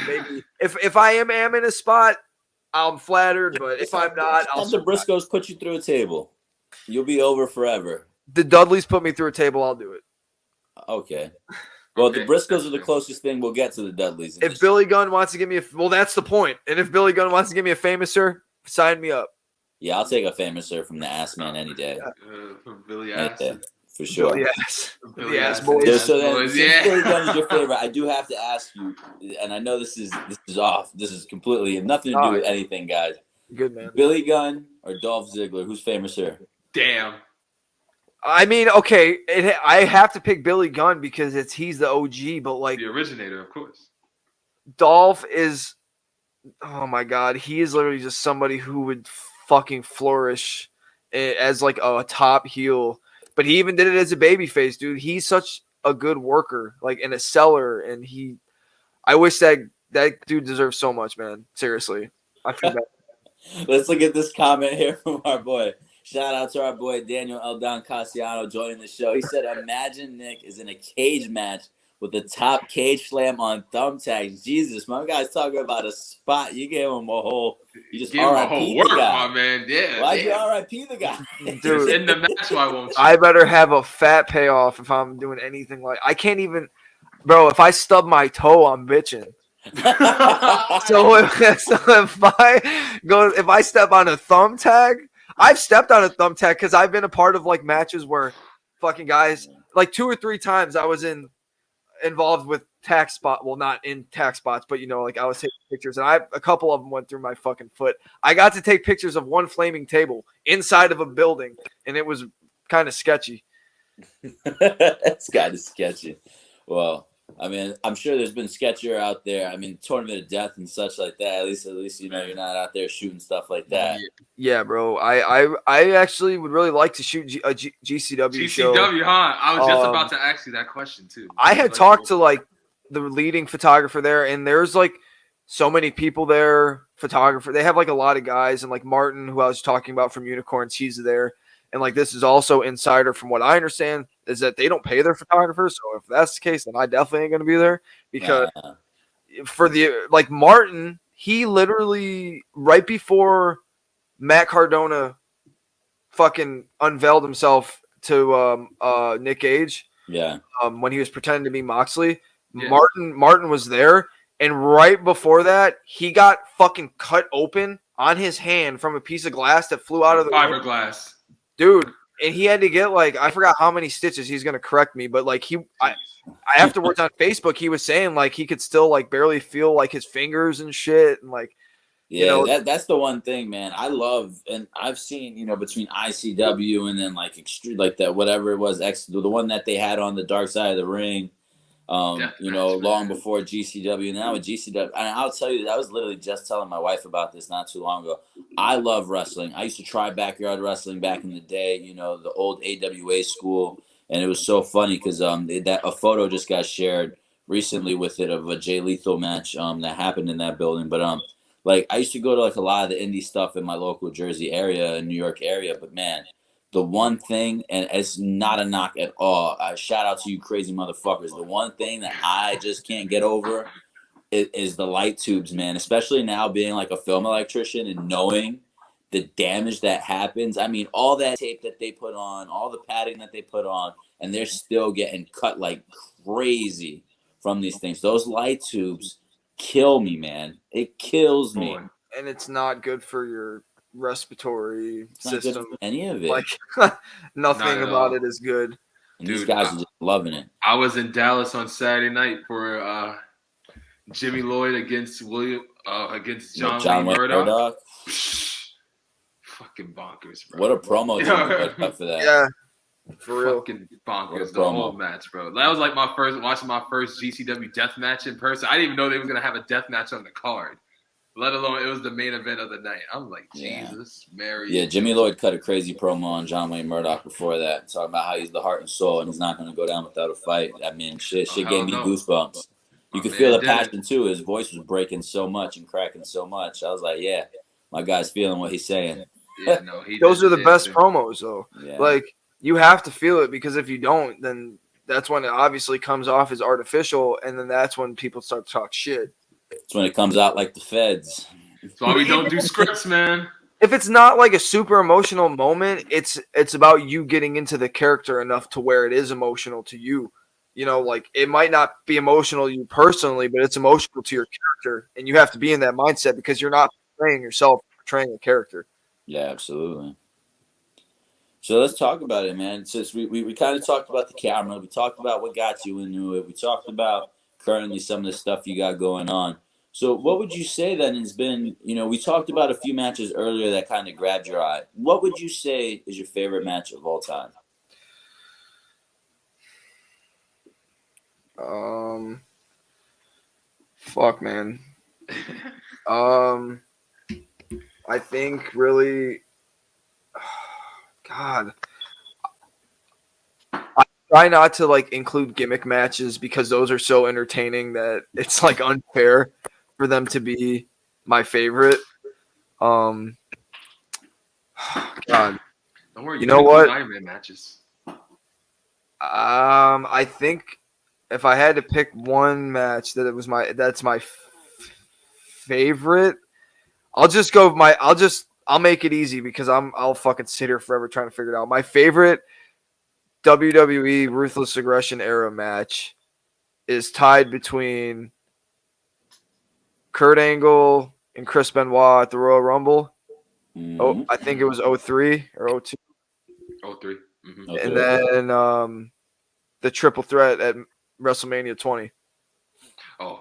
maybe if I am in a spot, I'm flattered. But if I'm not, I'll. The Briscoes put you through a table, you'll be over forever. The Dudleys put me through a table. I'll do it. Okay. Well, the Briscoes are the closest thing we'll get to the Dudleys. If Billy Gunn wants to give me that's the point. And if Billy Gunn wants to give me a famouser, sign me up. Yeah, I'll take a famouser from the Ass Man any day. From Billy Ass. For sure. Billy Ass boys. So then, since Billy Gunn is your favorite, I do have to ask you, and I know this is off. This is completely nothing to do with anything, guys. Good man. Billy Gunn or Dolph Ziggler? Who's famouser? Damn. I mean, okay, I have to pick Billy Gunn because he's the OG, but like the originator, of course. Dolph is, oh my god, he is literally just somebody who would fucking flourish as like a top heel. But he even did it as a babyface, dude. He's such a good worker, like in a seller, and I wish that dude deserves so much, man. Seriously, I feel bad. Let's look at this comment here from our boy. Shout out to our boy Daniel Eldon Cassiano joining the show. He said, "Imagine Nick is in a cage match with a top cage slam on thumbtacks." Jesus, my guy's talking about a spot. You gave him a whole. You just RIP the guy, my man. Yeah. Why'd you RIP the guy? Dude, in the match, why won't you? I better have a fat payoff if I'm doing anything like. I can't even, bro. If I stub my toe, I'm bitching. so if I step on a thumbtack, I've stepped on a thumbtack because I've been a part of like matches where fucking guys like 2 or 3 times I was involved with tack spot. Well, not in tack spots, but like I was taking pictures, and a couple of them went through my fucking foot. I got to take pictures of one flaming table inside of a building, and it was kind of sketchy. It's kind of sketchy. Well, I mean, I'm sure there's been sketchier out there. I mean, Tournament of Death and such like that. At least you're not out there shooting stuff like that. Yeah, bro. I actually would really like to shoot a GCW show. GCW, huh? I was just about to ask you that question too. I had talked to like the leading photographer there, and there's like so many people there. Photographer, they have like a lot of guys, and like Martin, who I was talking about from Unicorns, he's there. And like this is also insider from what I understand is that they don't pay their photographers. So if that's the case, then I definitely ain't gonna be there because for the like Martin, he literally right before Matt Cardona fucking unveiled himself to Nick Gage. Yeah. When he was pretending to be Moxley, Martin was there, And right before that, he got fucking cut open on his hand from a piece of glass that flew out of the ring. Fiberglass. Dude, and he had to get like, I forgot how many stitches. He's gonna correct me, but like I afterwards on Facebook, he was saying like he could still like barely feel like his fingers and shit, and like, yeah, you know, that's the one thing, man. I love, and I've seen, you know, between ICW and then like extreme, like that whatever it was, the one that they had on the dark side of the ring. You know, long before GCW. Now with GCW, and I'll tell you, I was literally just telling my wife about this not too long ago. I love wrestling. I used to try backyard wrestling back in the day, you know, the old AWA school, and it was so funny because that a photo just got shared recently with it of a Jay Lethal match that happened in that building. But like I used to go to like a lot of the indie stuff in my local Jersey area and New York area, but man. The one thing, and it's not a knock at all, shout out to you crazy motherfuckers. The one thing that I just can't get over is the light tubes, man. Especially now being like a film electrician and knowing the damage that happens. I mean, all that tape that they put on, all the padding that they put on, and they're still getting cut like crazy from these things. Those light tubes kill me, man. It kills me. And it's not good for your respiratory system. Any of it. Like nothing about it is good. And these guys are just loving it. I was in Dallas on Saturday night for Jimmy Lloyd against John Wayne Murdoch. Fucking bonkers, bro. What a promo cut for that. Yeah. For real. Fucking bonkers, the whole match, bro. That was like watching my first GCW death match in person. I didn't even know they were gonna have a death match on the card. Let alone it was the main event of the night. I'm like, Jesus, Mary. Yeah, Jimmy Lloyd cut a crazy promo on John Wayne Murdoch before that, talking about how he's the heart and soul and he's not going to go down without a fight. I mean, shit gave me goosebumps. You could feel the passion too. His voice was breaking so much and cracking so much. I was like, yeah, my guy's feeling what he's saying. Yeah, no, those are the best promos, though. Yeah. Like you have to feel it because if you don't, then that's when it obviously comes off as artificial, and then that's when people start to talk shit. It's when it comes out like the feds. That's why we don't do scripts, man. If it's not like a super emotional moment, it's about you getting into the character enough to where it is emotional to you. You know, like it might not be emotional to you personally, but it's emotional to your character, and you have to be in that mindset because you're not portraying yourself, portraying a character. Yeah, absolutely. So let's talk about it, man. Since we kind of talked about the camera, we talked about what got you into it, we talked about currently some of the stuff you got going on. So what would you say then has been, you know, we talked about a few matches earlier that kind of grabbed your eye. What would you say is your favorite match of all time? Fuck, man. I think really, God, I try not to like include gimmick matches because those are so entertaining that it's like unfair for them to be my favorite. God, don't worry. You know what? Iron Man matches. I think if I had to pick one match that's my favorite, I'll make it easy because I'll fucking sit here forever trying to figure it out. My favorite WWE Ruthless Aggression era match is tied between Kurt Angle and Chris Benoit at the Royal Rumble. Mm-hmm. Oh, I think it was 03 or 02. 03. Mm-hmm. And then the triple threat at WrestleMania 20. Oh,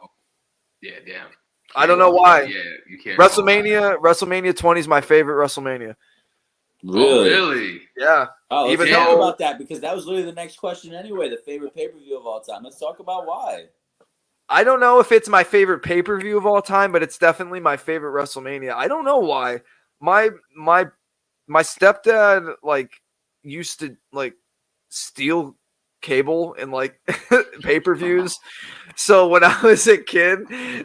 yeah, damn. I don't know why. Yeah, you can't. WrestleMania 20 is my favorite WrestleMania. Really? Oh, really? Yeah. Oh, let's talk about that because that was literally the next question anyway. The favorite pay-per-view of all time. Let's talk about why. I don't know if it's my favorite pay-per-view of all time, but it's definitely my favorite WrestleMania. I don't know why. My stepdad like used to like steal cable and like pay-per-views. So when I was a kid, I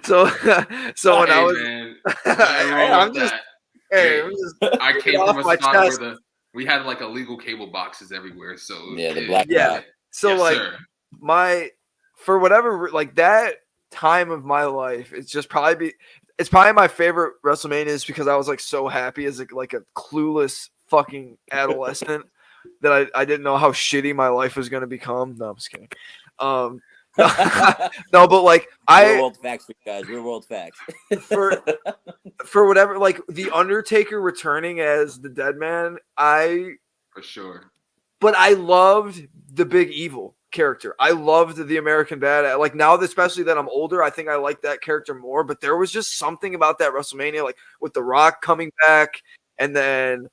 came from a spot where we had like illegal cable boxes everywhere. So the black guy. So yes, for whatever like that time of my life, it's probably my favorite WrestleMania is because I was like so happy as like a clueless fucking adolescent that I didn't know how shitty my life was going to become. No, I'm just kidding. No, but like Real world facts for you guys. Real world facts. for whatever, like the Undertaker returning as the Dead Man, For sure. But I loved the Big Evil character. I loved the American Badass. Like now, especially that I'm older, I think I like that character more. But there was just something about that WrestleMania, like with The Rock coming back, and then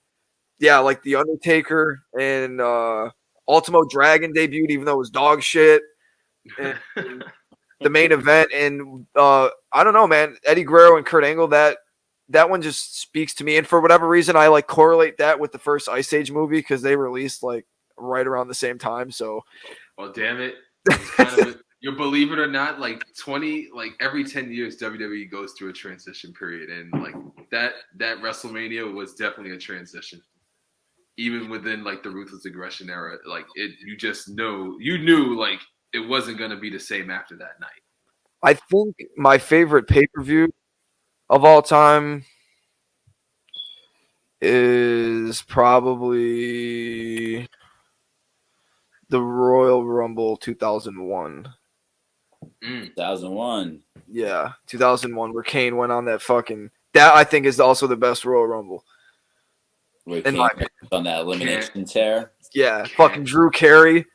like the Undertaker and Ultimo Dragon debuted, even though it was dog shit. And the main event, and I don't know, man. Eddie Guerrero and Kurt Angle, that one just speaks to me. And for whatever reason, I like correlate that with the first Ice Age movie because they released like right around the same time. So, well, damn it, you believe it or not, like every 10 years, WWE goes through a transition period, and like that WrestleMania was definitely a transition. Even within like the Ruthless Aggression era, like you knew like it wasn't gonna be the same after that night. I think my favorite pay-per-view of all time is probably the Royal Rumble 2001. 2001. Yeah, 2001, where Kane went on that fucking. That I think is also the best Royal Rumble. Where Kane on that elimination tear. Yeah, fucking Drew Carey.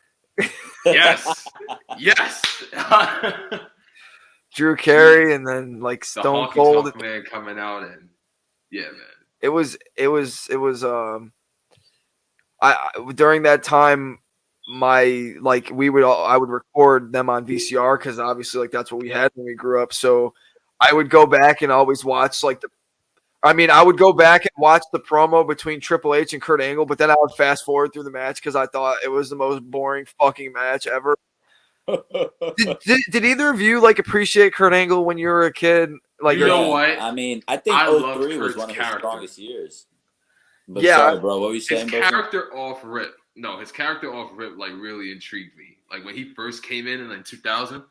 Yes. Drew Carey, and then like Stone Cold man coming out, and yeah, man. It was I during that time I would record them on VCR because obviously like that's what we had when we grew up. So I would go back and always watch I would go back and watch the promo between Triple H and Kurt Angle, but then I would fast forward through the match because I thought it was the most boring fucking match ever. Did either of you like appreciate Kurt Angle when you were a kid? Like, you know what? I mean, I think 03 was one of his strongest years. But yeah, sorry, bro. What were you saying? His character off rip like really intrigued me. Like when he first came in like 2000,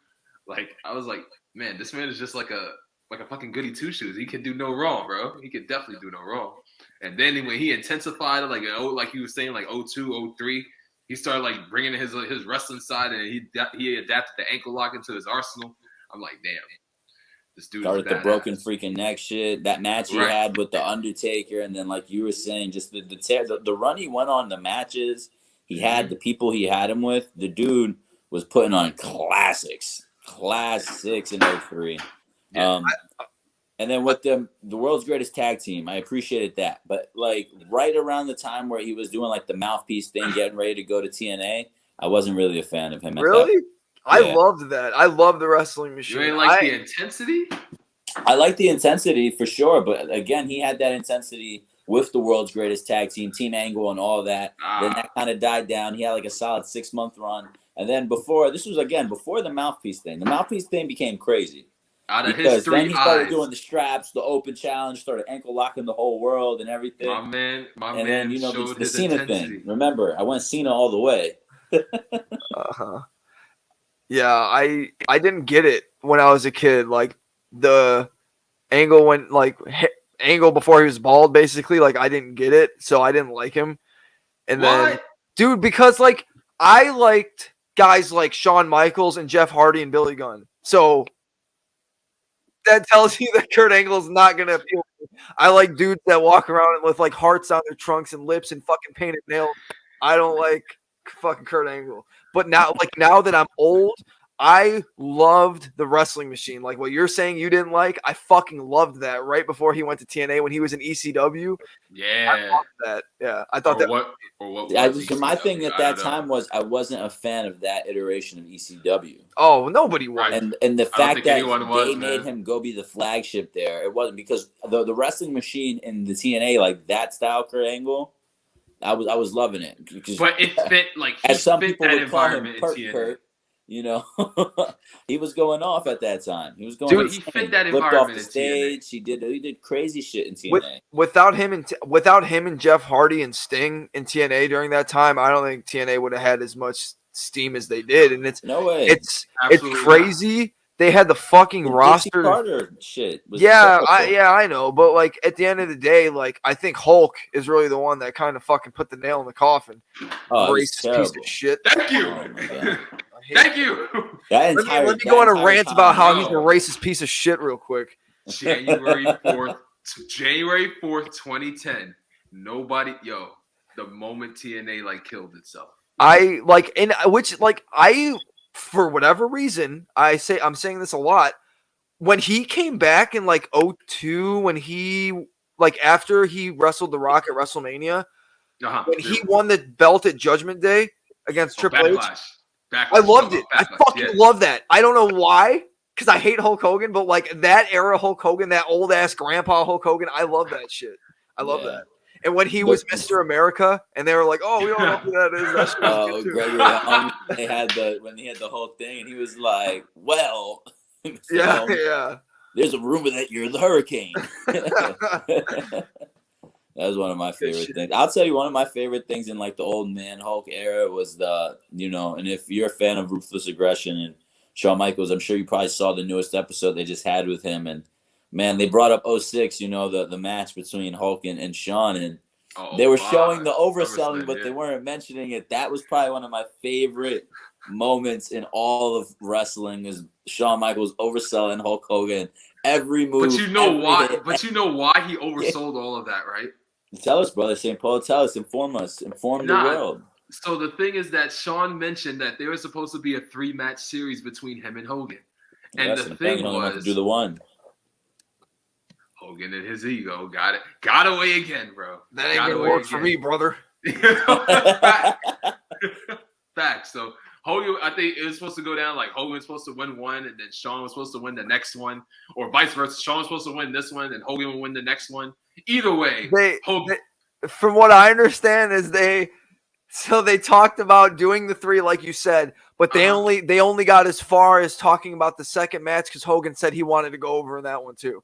like I was like, man, this man is just like a fucking goody two shoes. He can do no wrong, bro. He could definitely do no wrong. And then when he intensified, like he was saying, like 02, 03, he started like bringing his wrestling side, and he adapted the ankle lock into his arsenal. I'm like, damn, this dude started the broken freaking neck shit. That match he had with the Undertaker, and then like you were saying, just the run he went on, the matches he had, the people he had him with. The dude was putting on classics in 03. Yeah. And then with the world's greatest tag team, I appreciated that. But like right around the time where he was doing like the mouthpiece thing, getting ready to go to TNA, I wasn't really a fan of him. Really? I loved that. I love the wrestling machine. You ain't like the intensity? I like the intensity for sure. But again, he had that intensity with the world's greatest tag team, Team Angle and all that. Then that kind of died down. He had like a solid 6-month run. And then before the mouthpiece thing. The mouthpiece thing became crazy. Because then he started doing the straps, the open challenge, started ankle locking the whole world and everything. My man, then showed the Cena thing. Remember, I went Cena all the way. Yeah, I didn't get it when I was a kid. Like the Angle went like Angle before he was bald, basically. Like I didn't get it, so I didn't like him. And then, dude, because like I liked guys like Shawn Michaels and Jeff Hardy and Billy Gunn, so. That tells you that Kurt Angle is not gonna appeal. I like dudes that walk around with like hearts on their trunks and lips and fucking painted nails. I don't like fucking Kurt Angle. But now that I'm old, I loved the wrestling machine. Like what you're saying you didn't like, I fucking loved that right before he went to TNA when he was in ECW. Yeah. I loved that. Yeah. I thought my thing at that time was I wasn't a fan of that iteration of ECW. Oh, nobody was. And the fact that they made him go be the flagship there, it wasn't because the wrestling machine in the TNA, like that style Kurt Angle, I was loving it. But it fit as some people would call him Kurt. You know, he was going off at that time. He was going. Dude, he fit that environment off the stage. He did crazy shit in TNA. Without him and Jeff Hardy and Sting in TNA during that time, I don't think TNA would have had as much steam as they did. And it's no way. It's crazy. Not. They had the fucking roster. Carter shit. I know. But like at the end of the day, like I think Hulk is really the one that kind of fucking put the nail in the coffin. Oh, he's racist piece of shit. Thank you. I Thank you. That Let entire, me go on a that entire rant about how he's a No. racist piece of shit real quick. January 4th, 2010. Nobody, the moment TNA like killed itself. I for whatever reason, I'm saying this a lot. When he came back in like 2002, when he after he wrestled The Rock at WrestleMania, when he won the belt at Judgment Day against Triple H, I loved it. I fucking love that. I don't know why, because I hate Hulk Hogan, but like that era Hulk Hogan, that old ass grandpa Hulk Hogan, I love that shit. I love that. And when he was Mr. America, and they were like, "Oh, we don't know who that is." That shit was good too. Gregory, when he had the whole thing, and he was like, "Well, yeah. There's a rumor that you're the Hurricane." That was one of my favorite things. I'll tell you, one of my favorite things in like the old man Hulk era was and if you're a fan of Ruthless Aggression and Shawn Michaels, I'm sure you probably saw the newest episode they just had with him. And man, they brought up 06, the match between Hulk and Shawn, and they were showing the overselling, but they weren't mentioning it. That was probably one of my favorite moments in all of wrestling, is Shawn Michaels overselling Hulk Hogan. Every move. But you know why? But you know why he oversold all of that, right? Tell us, brother. St. Paul, tell us. Inform us. Inform the world. So the thing is that Shawn mentioned that there was supposed to be a 3-match series between him and Hogan, and the thing was, to do the one. Hogan and his ego got away again, bro. That ain't gonna work for me, brother. Facts. So Hogan, I think it was supposed to go down like Hogan was supposed to win one, and then Shawn was supposed to win the next one, or vice versa. Shawn was supposed to win this one, and Hogan would win the next one. Either way, from what I understand, is they talked about doing the 3 like you said, but they only got as far as talking about the second match because Hogan said he wanted to go over in that one too.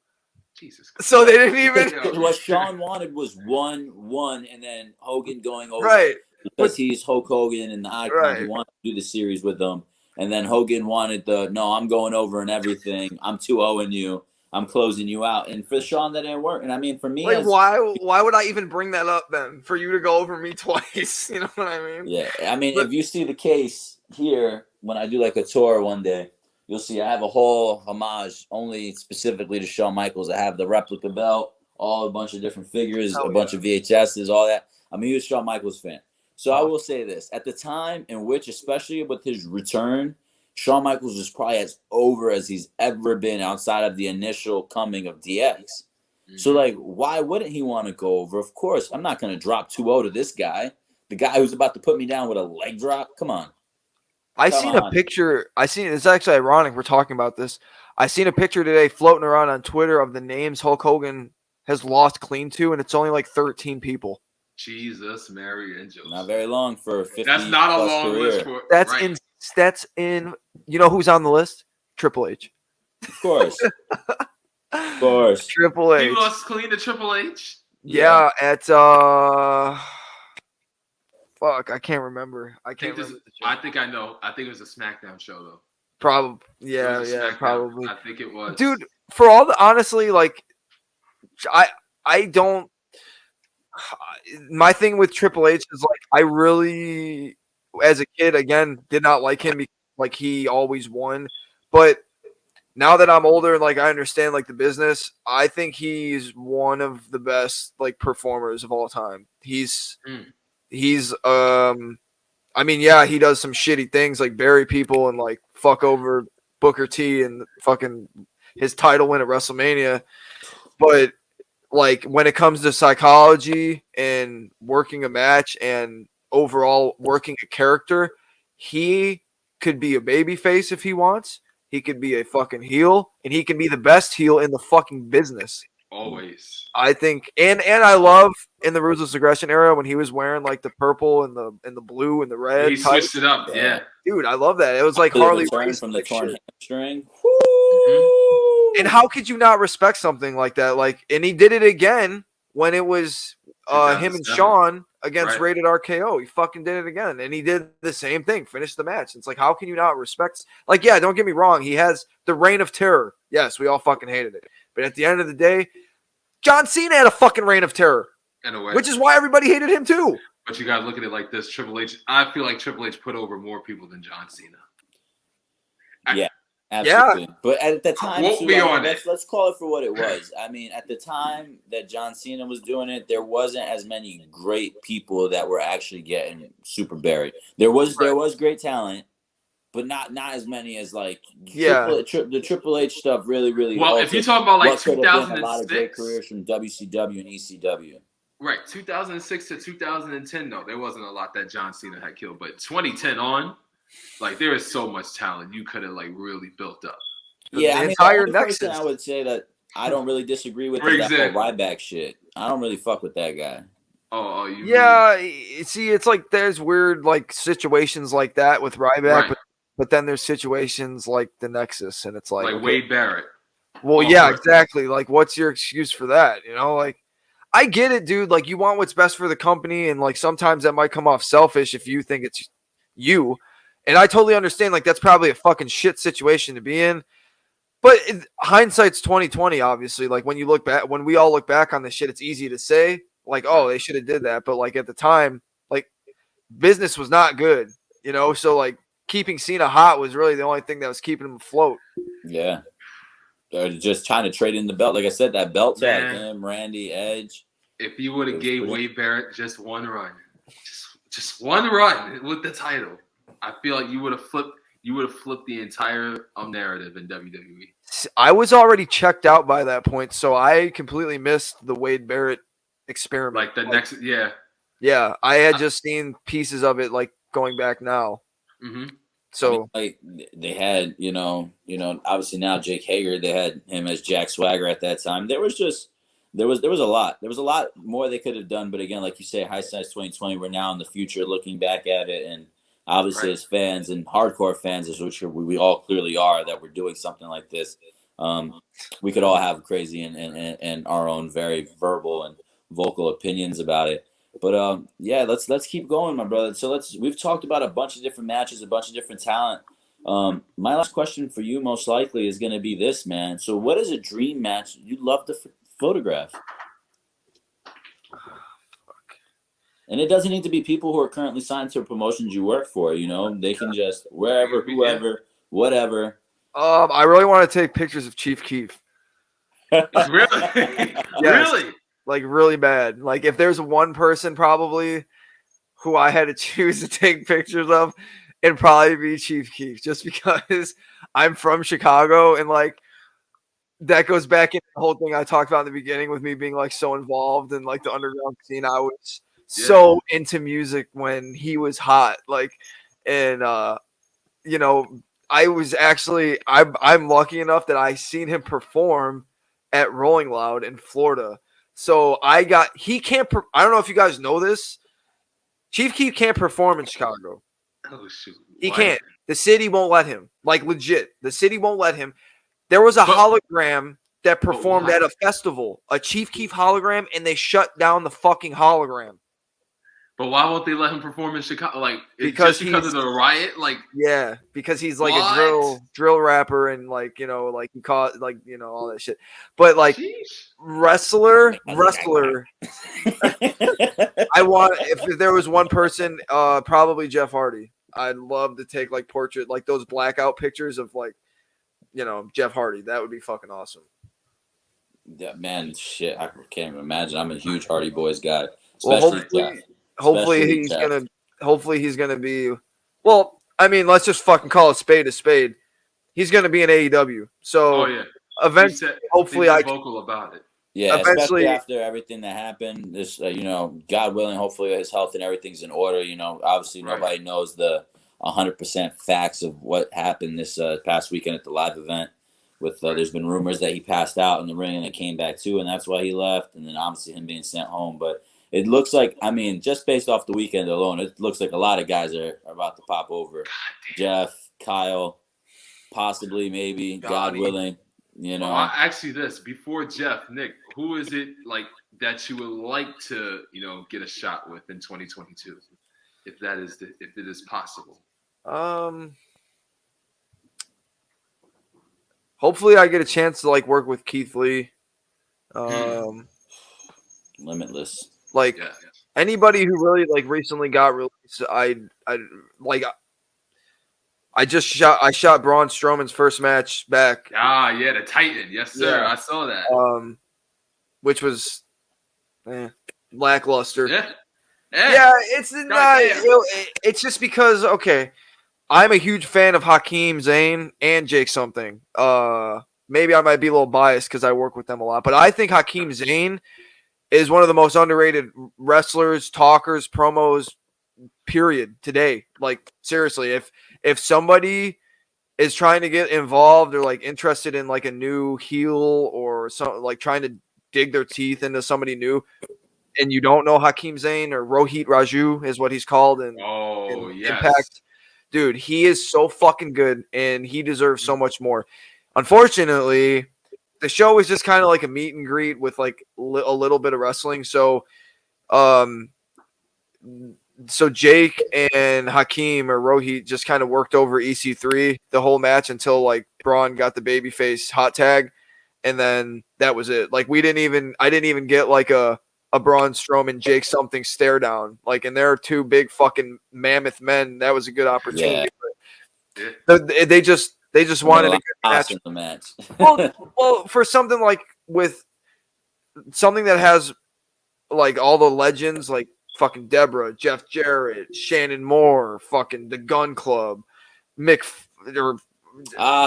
Jesus Christ. So they didn't even. What Shawn wanted was 1-1, and then Hogan going over. Right. Because he's Hulk Hogan and the Icon. Right. He wanted to do the series with them. And then Hogan wanted no, I'm going over and everything. I'm 2-0-ing you. I'm closing you out. And for Shawn, that didn't work. And I mean, for me, why would I even bring that up then? For you to go over me twice? You know what I mean? Yeah. I mean, if you see the case here, when I do like a tour one day, you'll see I have a whole homage only specifically to Shawn Michaels. I have the replica belt, a bunch of different figures, bunch of VHSs, all that. I'm a huge Shawn Michaels fan. So I will say this. At the time in which, especially with his return, Shawn Michaels was probably as over as he's ever been outside of the initial coming of DX. Mm-hmm. So, like, why wouldn't he want to go over? Of course, I'm not going to drop 2-0 to this guy. The guy who's about to put me down with a leg drop. Come on. I seen a picture. It's actually ironic we're talking about this. I seen a picture today floating around on Twitter of the names Hulk Hogan has lost clean to, and it's only like 13 people. Jesus, Mary, and Joseph. Not very long for a 50. That's not a long career. list. That's in. You know who's on the list? Triple H. Of course. Of course. Triple H. You lost clean to Triple H? Yeah, at fuck, I can't remember. I think I know. I think it was a SmackDown show though. Probably. Yeah, probably. I think it was. Dude, for all the honestly, like, I don't. My thing with Triple H is like I really, as a kid, again, did not like him because, like, he always won. But now that I'm older and like I understand like the business, I think he's one of the best like performers of all time. He's I mean, yeah, he does some shitty things like bury people and like fuck over Booker T and fucking his title win at WrestleMania. But like when it comes to psychology and working a match and overall working a character, he could be a babyface if he wants. He could be a fucking heel, and he can be the best heel in the fucking business. Always. I think, and I love in the Ruthless Aggression era when he was wearing like the purple and the blue and the red. He switched it up, yeah. Dude, I love that. It was like Harley Race from the torn hamstring. Mm-hmm. And how could you not respect something like that? Like, and he did it again when it was him and Shawn against Rated RKO. He fucking did it again, and he did the same thing. Finished the match. It's like, how can you not respect? Like, yeah, don't get me wrong. He has the reign of terror. Yes, we all fucking hated it, but at the end of the day, John Cena had a fucking reign of terror, in a way, which is why everybody hated him too. But you gotta look at it like this: Triple H. I feel like Triple H put over more people than John Cena. Yeah, absolutely. But at the time, Quote too, me on it. let's call it for what it was. I mean, at the time that John Cena was doing it, there wasn't as many great people that were actually getting super buried. There was great talent, but not as many as like the Triple H stuff. Really. Well, if you talk about like what could have been a lot of 2006, great careers from WCW and ECW. Right, 2006 to 2010, though, there wasn't a lot that John Cena had killed. But 2010 on, like, there is so much talent you could have, like, really built up. Yeah, I mean, the only person I would say that I don't really disagree with is that whole Ryback shit. I don't really fuck with that guy. See, it's like there's weird, like, situations like that with Ryback, but then there's situations like the Nexus, and it's like Wade Barrett. Well, yeah, exactly. Like, what's your excuse for that? You know, like, I get it, dude. Like, you want what's best for the company, and like sometimes that might come off selfish if you think it's you. And I totally understand. Like, that's probably a fucking shit situation to be in. But hindsight's 2020, obviously. Like, when we all look back on this shit, it's easy to say, like, oh, they should have did that. But like at the time, like, business was not good, you know. So like keeping Cena hot was really the only thing that was keeping him afloat. Yeah. They're just trying to trade in the belt. Like I said, that belt tag, him, Randy, Edge. If you would have gave Wade Barrett just one run, just one run with the title, I feel like you would have flipped the entire narrative in WWE. I was already checked out by that point, so I completely missed the Wade Barrett experiment. Like the next, yeah. Yeah, I had just seen pieces of it, like, going back now. Mm-hmm. So I mean, like, they had, you know, obviously now Jake Hager, they had him as Jack Swagger at that time. There was a lot. There was a lot more they could have done, but again, like you say, hindsight's 2020. We're now in the future looking back at it, and obviously as fans and hardcore fans, as which we all clearly are, that we're doing something like this. We could all have crazy and our own very verbal and vocal opinions about it. But yeah, let's keep going, my brother. So we've talked about a bunch of different matches, a bunch of different talent. My last question for you, most likely, is going to be this, man. So, what is a dream match you'd love to photograph? And it doesn't need to be people who are currently signed to promotions you work for. You know, they can just wherever, whoever, whatever. I really want to take pictures of Chief Keef. Really? Yes. Really? Like, really bad. Like, if there's one person probably who I had to choose to take pictures of, it'd probably be Chief Keef, just because I'm from Chicago, and like that goes back into the whole thing I talked about in the beginning with me being like so involved in like the underground scene. I was so into music when he was hot, like, and you know, I was actually I'm lucky enough that I seen him perform at Rolling Loud in Florida. So I don't know if you guys know this. Chief Keef can't perform in Chicago. Oh shoot. He can't. The city won't let him. Like, legit. The city won't let him. There was a hologram that performed at a festival, a Chief Keef hologram, and they shut down the fucking hologram. But why won't they let him perform in Chicago? Like, because of the riot? Like, yeah, because he's like a drill rapper, and like, you know, like he caught, like, you know, all that shit. But like, wrestler. I want, if there was one person, probably Jeff Hardy. I'd love to take like portrait, like those blackout pictures of like, you know, Jeff Hardy. That would be fucking awesome. Yeah, man, shit, I can't even imagine. I'm a huge Hardy Boys guy. Well, hopefully he's gonna be. Well, I mean, let's just fucking call a spade a spade. He's gonna be in AEW. So eventually, hopefully, he's vocal about it. Yeah, especially after everything that happened. This, you know, God willing, hopefully his health and everything's in order. You know, obviously nobody knows the 100% facts of what happened this past weekend at the live event. With there's been rumors that he passed out in the ring and it came back too, and that's why he left. And then obviously him being sent home. But it looks like, I mean, just based off the weekend alone, it looks like a lot of guys are about to pop over. Jeff, Kyle, possibly, maybe, God willing. You know, I'll ask you this before Jeff, Nick, who is it like that you would like to, you know, get a shot with in 2022, if it is possible? Hopefully I get a chance to like work with Keith Lee. Limitless. Like anybody who really like recently got released, I like. I shot Braun Strowman's first match back. Ah, yeah, the Titan. Yes, sir. Yeah. I saw that. Which was lackluster. Yeah. Yeah, it's not. damn. It's just because I'm a huge fan of Hakeem Zayn and Jake something. Maybe I might be a little biased because I work with them a lot, but I think Hakeem Zayn is one of the most underrated wrestlers, talkers, promos, period, today. Like, seriously, if somebody is trying to get involved or like interested in like a new heel or something, like trying to dig their teeth into somebody new, and you don't know Hakeem Zayn, or Rohit Raju is what he's called in Yes. Impact, dude, he is so fucking good and he deserves so much more. Unfortunately, the show was just kind of like a meet and greet with like a little bit of wrestling. So Jake and Hakeem or Rohit just kind of worked over EC3 the whole match until like Braun got the babyface hot tag, and then that was it. Like I didn't even get like a Braun Strowman Jake something stare down. Like, and they're two big fucking mammoth men. That was a good opportunity. Yeah. But they just wanted a good match. In the match. well, for something like with something that has like all the legends, like fucking Deborah, Jeff Jarrett, Shannon Moore, fucking the Gun Club, Mick, or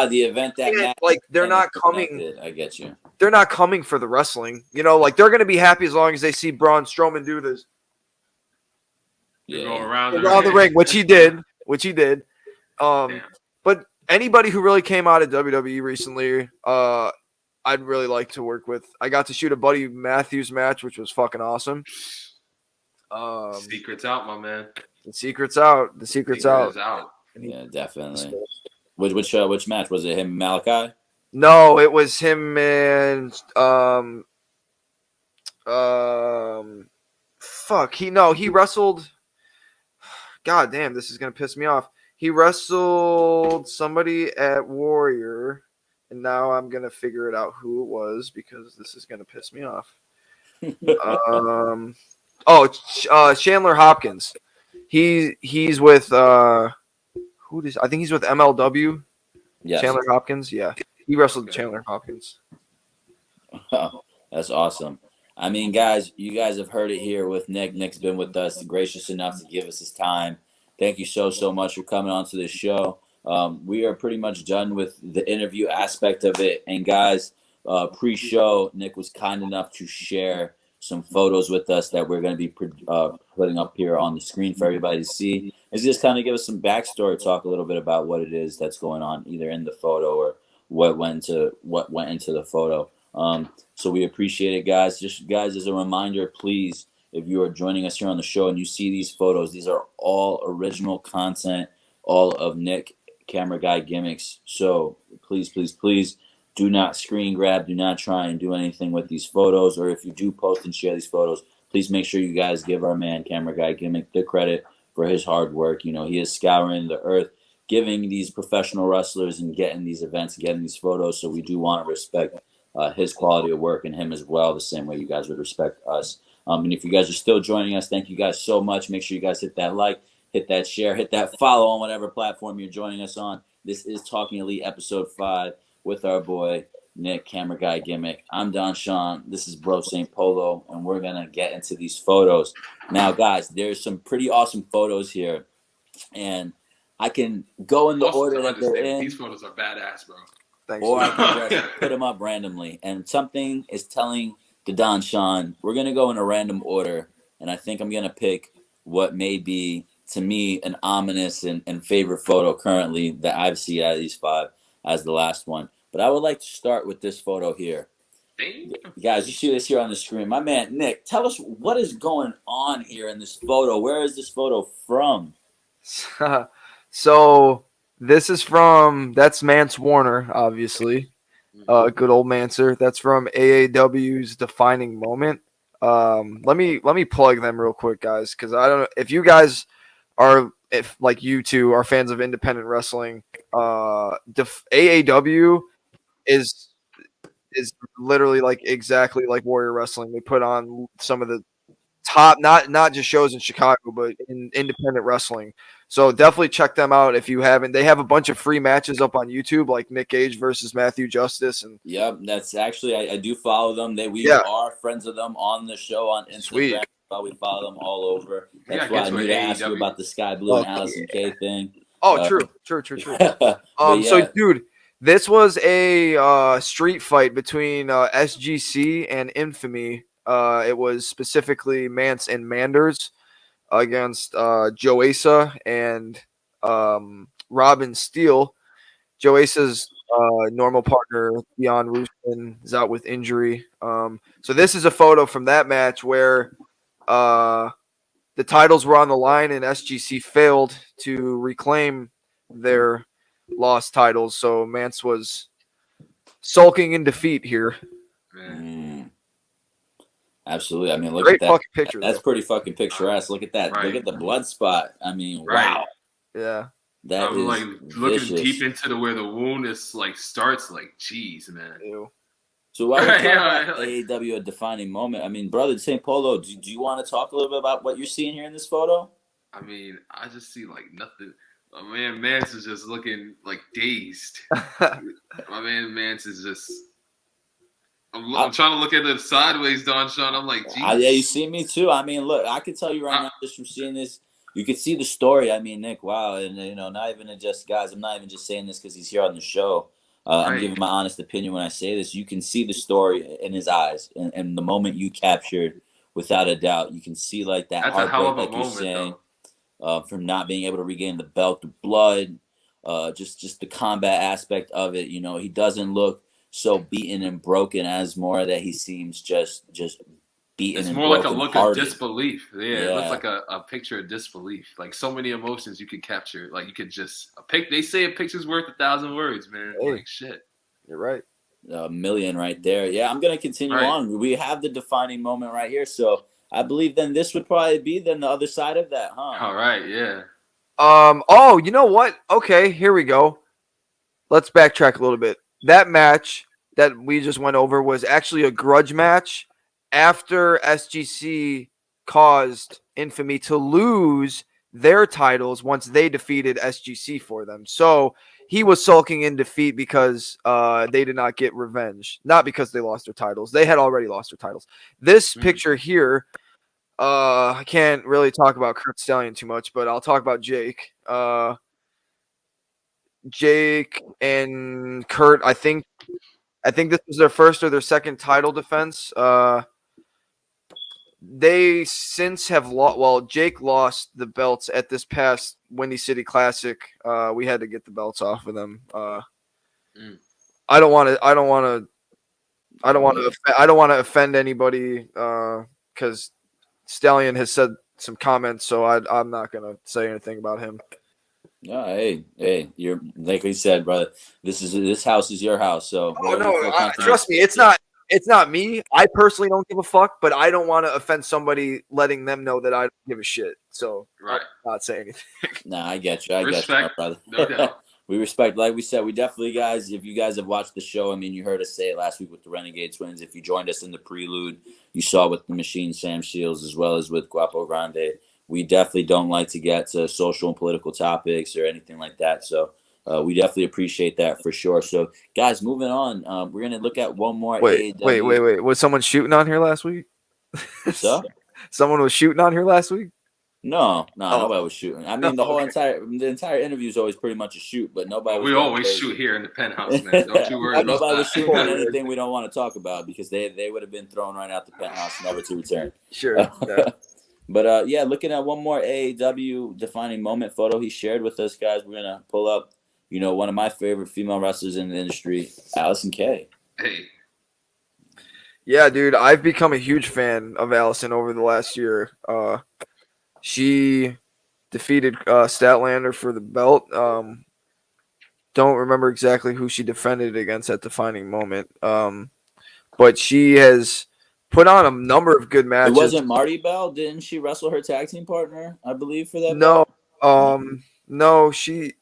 the event that like they're not coming. I get you. They're not coming for the wrestling, like they're gonna be happy as long as they see Braun Strowman do this. Go around the ring, which he did. But anybody who really came out of WWE recently, I'd really like to work with. I got to shoot a Buddy Matthews match, which was fucking awesome. Secret's out, my man. The secret's out. The secret's out. Yeah, definitely. Which match was it? Him and Malachi? No, it was him and he wrestled. God damn, this is gonna piss me off. He wrestled somebody at Warrior, and now I'm gonna figure it out who it was because this is gonna piss me off. Chandler Hopkins. He's with I think he's with MLW. Yes. Chandler Hopkins. Yeah, he wrestled Chandler Hopkins. Oh, that's awesome. I mean, guys, you guys have heard it here with Nick. Nick's been with us, gracious enough to give us his time. Thank you so much for coming on to this show. We are pretty much done with the interview aspect of it. And guys, pre-show, Nick was kind enough to share some photos with us that we're going to be putting up here on the screen for everybody to see. Is just kind of give us some backstory, talk a little bit about what it is that's going on either in the photo or what went into the photo. So we appreciate it, guys. Just guys, as a reminder, please, if you are joining us here on the show and you see these photos, these are all original content, all of Nick Camera Guy Gimmicks. So please do not screen grab, do not try and do anything with these photos, or if you do post and share these photos, please make sure you guys give our man Camera Guy Gimmick the credit for his hard work. He is scouring the earth, giving these professional wrestlers and getting these events, getting these photos. So we do want to respect his quality of work and him as well, the same way you guys would respect us. And if you guys are still joining us, thank you guys so much. Make sure you guys hit that like, hit that share, hit that follow on whatever platform you're joining us on. This is Talking Elite episode 5 with our boy Nick Camera Guy Gimmick. I'm Don Sean. This is Bro St. Polo, and we're gonna get into these photos now, guys. There's some pretty awesome photos here, and I can go in the order that they're in. These photos are badass, bro. Thanks. Or I can just put them up randomly, and something is telling the Don Sean we're gonna go in a random order, and I think I'm gonna pick what may be, to me, an ominous and favorite photo currently that I've seen out of these 5 as the last one. But I would like to start with this photo here. Damn. Guys, you see this here on the screen. My man, Nick, tell us what is going on here in this photo. Where is this photo from? So this is that's Mance Warner, obviously. Good old Mancer. That's from AAW's Defining Moment. Let me plug them real quick, guys, because I don't know if you guys are, if like you two are fans of independent wrestling. AAW is literally like exactly like Warrior Wrestling. They put on some of the top, not just shows in Chicago, but in independent wrestling. So definitely check them out if you haven't. They have a bunch of free matches up on YouTube, like Nick Gage versus Matthew Justice, and Yep, that's actually I do follow them. We Yeah. are friends of them on the show on Instagram. Sweet. But we follow them all over. That's gotta why get I to need an to ask you AEW. about the Sky Blue and Oh, Allison K thing. Oh, true. But So yeah, dude, this was a street fight between SGC and Infamy. It was specifically Mance and Manders against Joesa and Robin Steele. Joesa's normal partner, Dion Roosman, is out with injury. So this is a photo from that match where the titles were on the line and SGC failed to reclaim their lost titles. So Mance was sulking in defeat here. Absolutely. I mean, look Great at that. fucking picture. That's pretty fucking picturesque. Look at that. Right. Look at the blood spot. I mean, Right. wow. Yeah. That I'm is like looking vicious. deep into where the wound is like starts. Like, geez, man. Ew. So while we're talking Yeah, about like- AEW, a defining moment, I mean, brother St. Polo, do you want to talk a little bit about what you're seeing here in this photo? I mean, I just see like nothing. My man Mance is just looking like dazed. My man Mance is just. I'm trying to look at it sideways, Don Sean. I'm like, geez. Yeah, you see me too. I mean, look, I can tell you right now, just from seeing this, you can see the story. I mean, Nick, wow, and not even guys. I'm not even just saying this because he's here on the show. I'm Right. giving my honest opinion when I say this. You can see the story in his eyes, and the moment you captured, without a doubt, you can see like that That's a hell of heartbreak, a like you're moment, saying, from not being able to regain the belt, the blood, just the combat aspect of it. He doesn't look so beaten and broken as more that he seems just beaten It's and more like a broken look hearted. of disbelief. Yeah, it Yeah. looks like a picture of disbelief. Like so many emotions you could capture. Like you could just they say a picture's worth 1,000 words, man. Hey. Like shit. You're right. A million right there. Yeah, I'm gonna continue Right. on. We have the defining moment right here, so I believe then this would probably be then the other side of that, huh? All right, yeah. Oh, you know what? Okay, here we go. Let's backtrack a little bit. That match that we just went over was actually a grudge match after SGC caused Infamy to lose their titles once they defeated SGC for them. So he was sulking in defeat because they did not get revenge, not because they lost their titles. They had already lost their titles. This picture here, I can't really talk about Kurt Stallion too much, but I'll talk about Jake. Jake and Kurt, I think this was their first or their second title defense. They since have lost. Well, Jake lost the belts at this past Windy City Classic. We had to get the belts off of them. I don't want to offend anybody because Stallion has said some comments, so I'm not gonna say anything about him. No, hey, you're like we said, brother. This house is your house, so Oh no, trust me, it's not me. I personally don't give a fuck, but I don't want to offend somebody letting them know that I don't give a shit. So Right. I'll not say anything. Nah, I get you. I Respect. get you, my brother. No doubt. We respect, like we said, we definitely, guys, if you guys have watched the show, I mean, you heard us say it last week with the Renegade Twins. If you joined us in the prelude, you saw with the Machine, Sam Shields, as well as with Guapo Grande. We definitely don't like to get to social and political topics or anything like that. So we definitely appreciate that for sure. So, guys, moving on, we're going to look at one more Wait. Was someone shooting on here last week? So? Someone was shooting on here last week? No, nobody was shooting. I mean, the entire interview is always pretty much a shoot, but nobody was We going always crazy. shoot here in the penthouse, man. Don't you worry about Nobody was that. shooting on anything we don't want to talk about because they would have been thrown right out the penthouse, never to return. Sure. Yeah. But looking at one more AEW defining moment photo he shared with us, guys, we're gonna pull up, one of my favorite female wrestlers in the industry, Allison Kay. Hey. Yeah, dude, I've become a huge fan of Allison over the last year. She defeated Statlander for the belt. Don't remember exactly who she defended against at defining moment. But she has put on a number of good matches. It wasn't Marty Bell? Didn't she wrestle her tag team partner, I believe, for that? No, belt? no, she.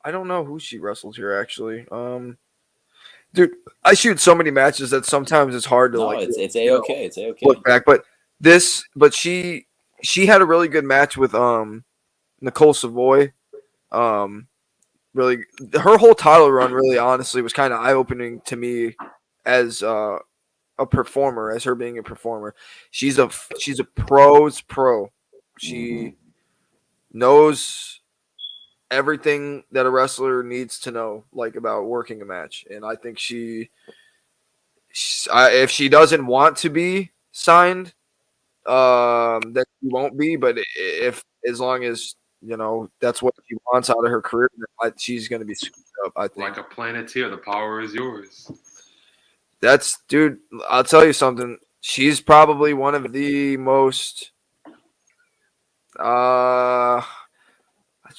I don't know who she wrestled here actually. Dude, I shoot so many matches that sometimes it's hard to It's A-okay. It's A-okay. look back. But but she had a really good match with Nicole Savoy. Really, her whole title run really honestly was kind of eye opening to me as a performer, as her being a performer. She's a pro's pro. She knows everything that a wrestler needs to know, like about working a match, and I think if she doesn't want to be signed, then she won't be. But if as long as that's what she wants out of her career, she's going to be scooped up. I think. Like a Planeteer, the power is yours. Dude. I'll tell you something. She's probably one of the most.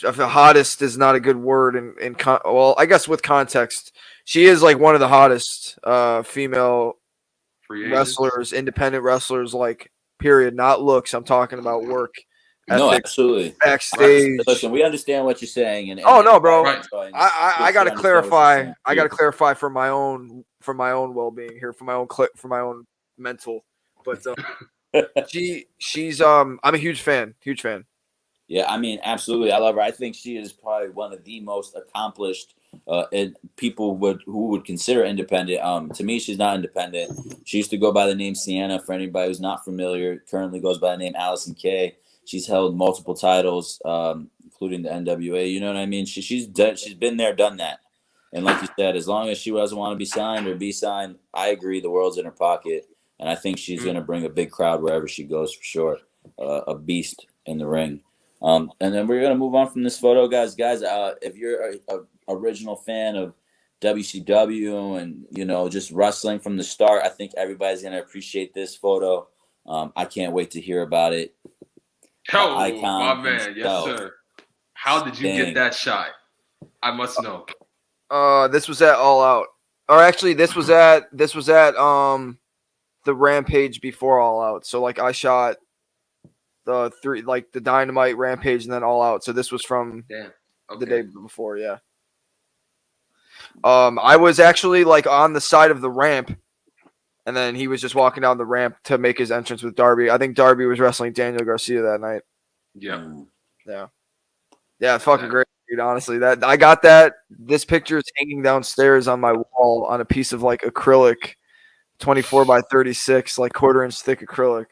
If the hottest is not a good word well, I guess with context, she is like one of the hottest female wrestlers, independent wrestlers, like period, not looks. I'm talking about work. No, absolutely. Backstage. Right. Listen, we understand what you're saying. And no, bro. Right. I gotta clarify. I gotta clarify for my own well-being here, for my own mental. But she's I'm a huge fan. Yeah, I mean, absolutely. I love her. I think she is probably one of the most accomplished and people who would consider independent. To me, she's not independent. She used to go by the name Sienna. For anybody who's not familiar, currently goes by the name Allison Kay. She's held multiple titles, including the NWA. You know what I mean? She's been there, done that. And like you said, as long as she doesn't want to be signed or be signed, I agree. The world's in her pocket, and I think she's going to bring a big crowd wherever she goes for sure. A beast in the ring. And then we're gonna move on from this photo, guys. If you're a original fan of WCW and just wrestling from the start, I think everybody's gonna appreciate this photo. I can't wait to hear about it. Oh, my man, yes sir. How did you get that shot? I must know. This was at All Out, or actually, this was at the Rampage before All Out. So like, I shot the three, like the Dynamite, Rampage, and then All Out. So this was from the day before, yeah. I was actually like on the side of the ramp, and then he was just walking down the ramp to make his entrance with Darby. I think Darby was wrestling Daniel Garcia that night. Yeah. Fucking great, dude. Honestly, that I got that. This picture is hanging downstairs on my wall on a piece of like acrylic, 24 by 36, like quarter-inch thick acrylic.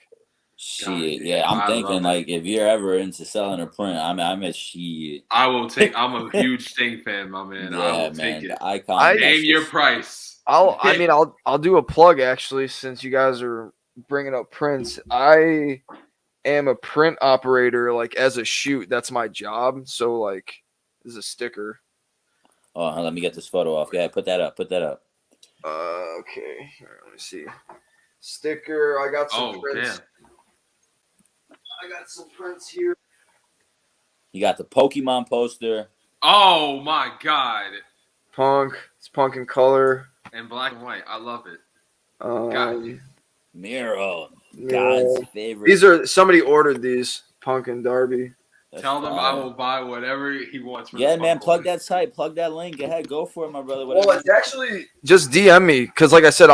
Shit, yeah, I'm thinking like if you're ever into selling a print, I'm at shit. I'm a huge Sting fan, my man. Yeah, I will man, take it. Icon. Name your price. I'll do a plug actually, since you guys are bringing up prints. I am a print operator, like as a shoot. That's my job. So like, this is a sticker. Oh, let me get this photo off. Yeah, put that up. Okay. All right, let me see. Sticker. I got some prints. Damn. I got some prints here. You got the Pokemon poster. Oh my God. Punk. It's Punk in color. And black and white. I love it. Miro. God's favorite. These are, somebody ordered these. Punk and Darby. Tell them I will buy whatever he wants. Yeah, man. Plug that site. Plug that link. Go ahead. Go for it, my brother. Well, it's actually just DM me, because like I said,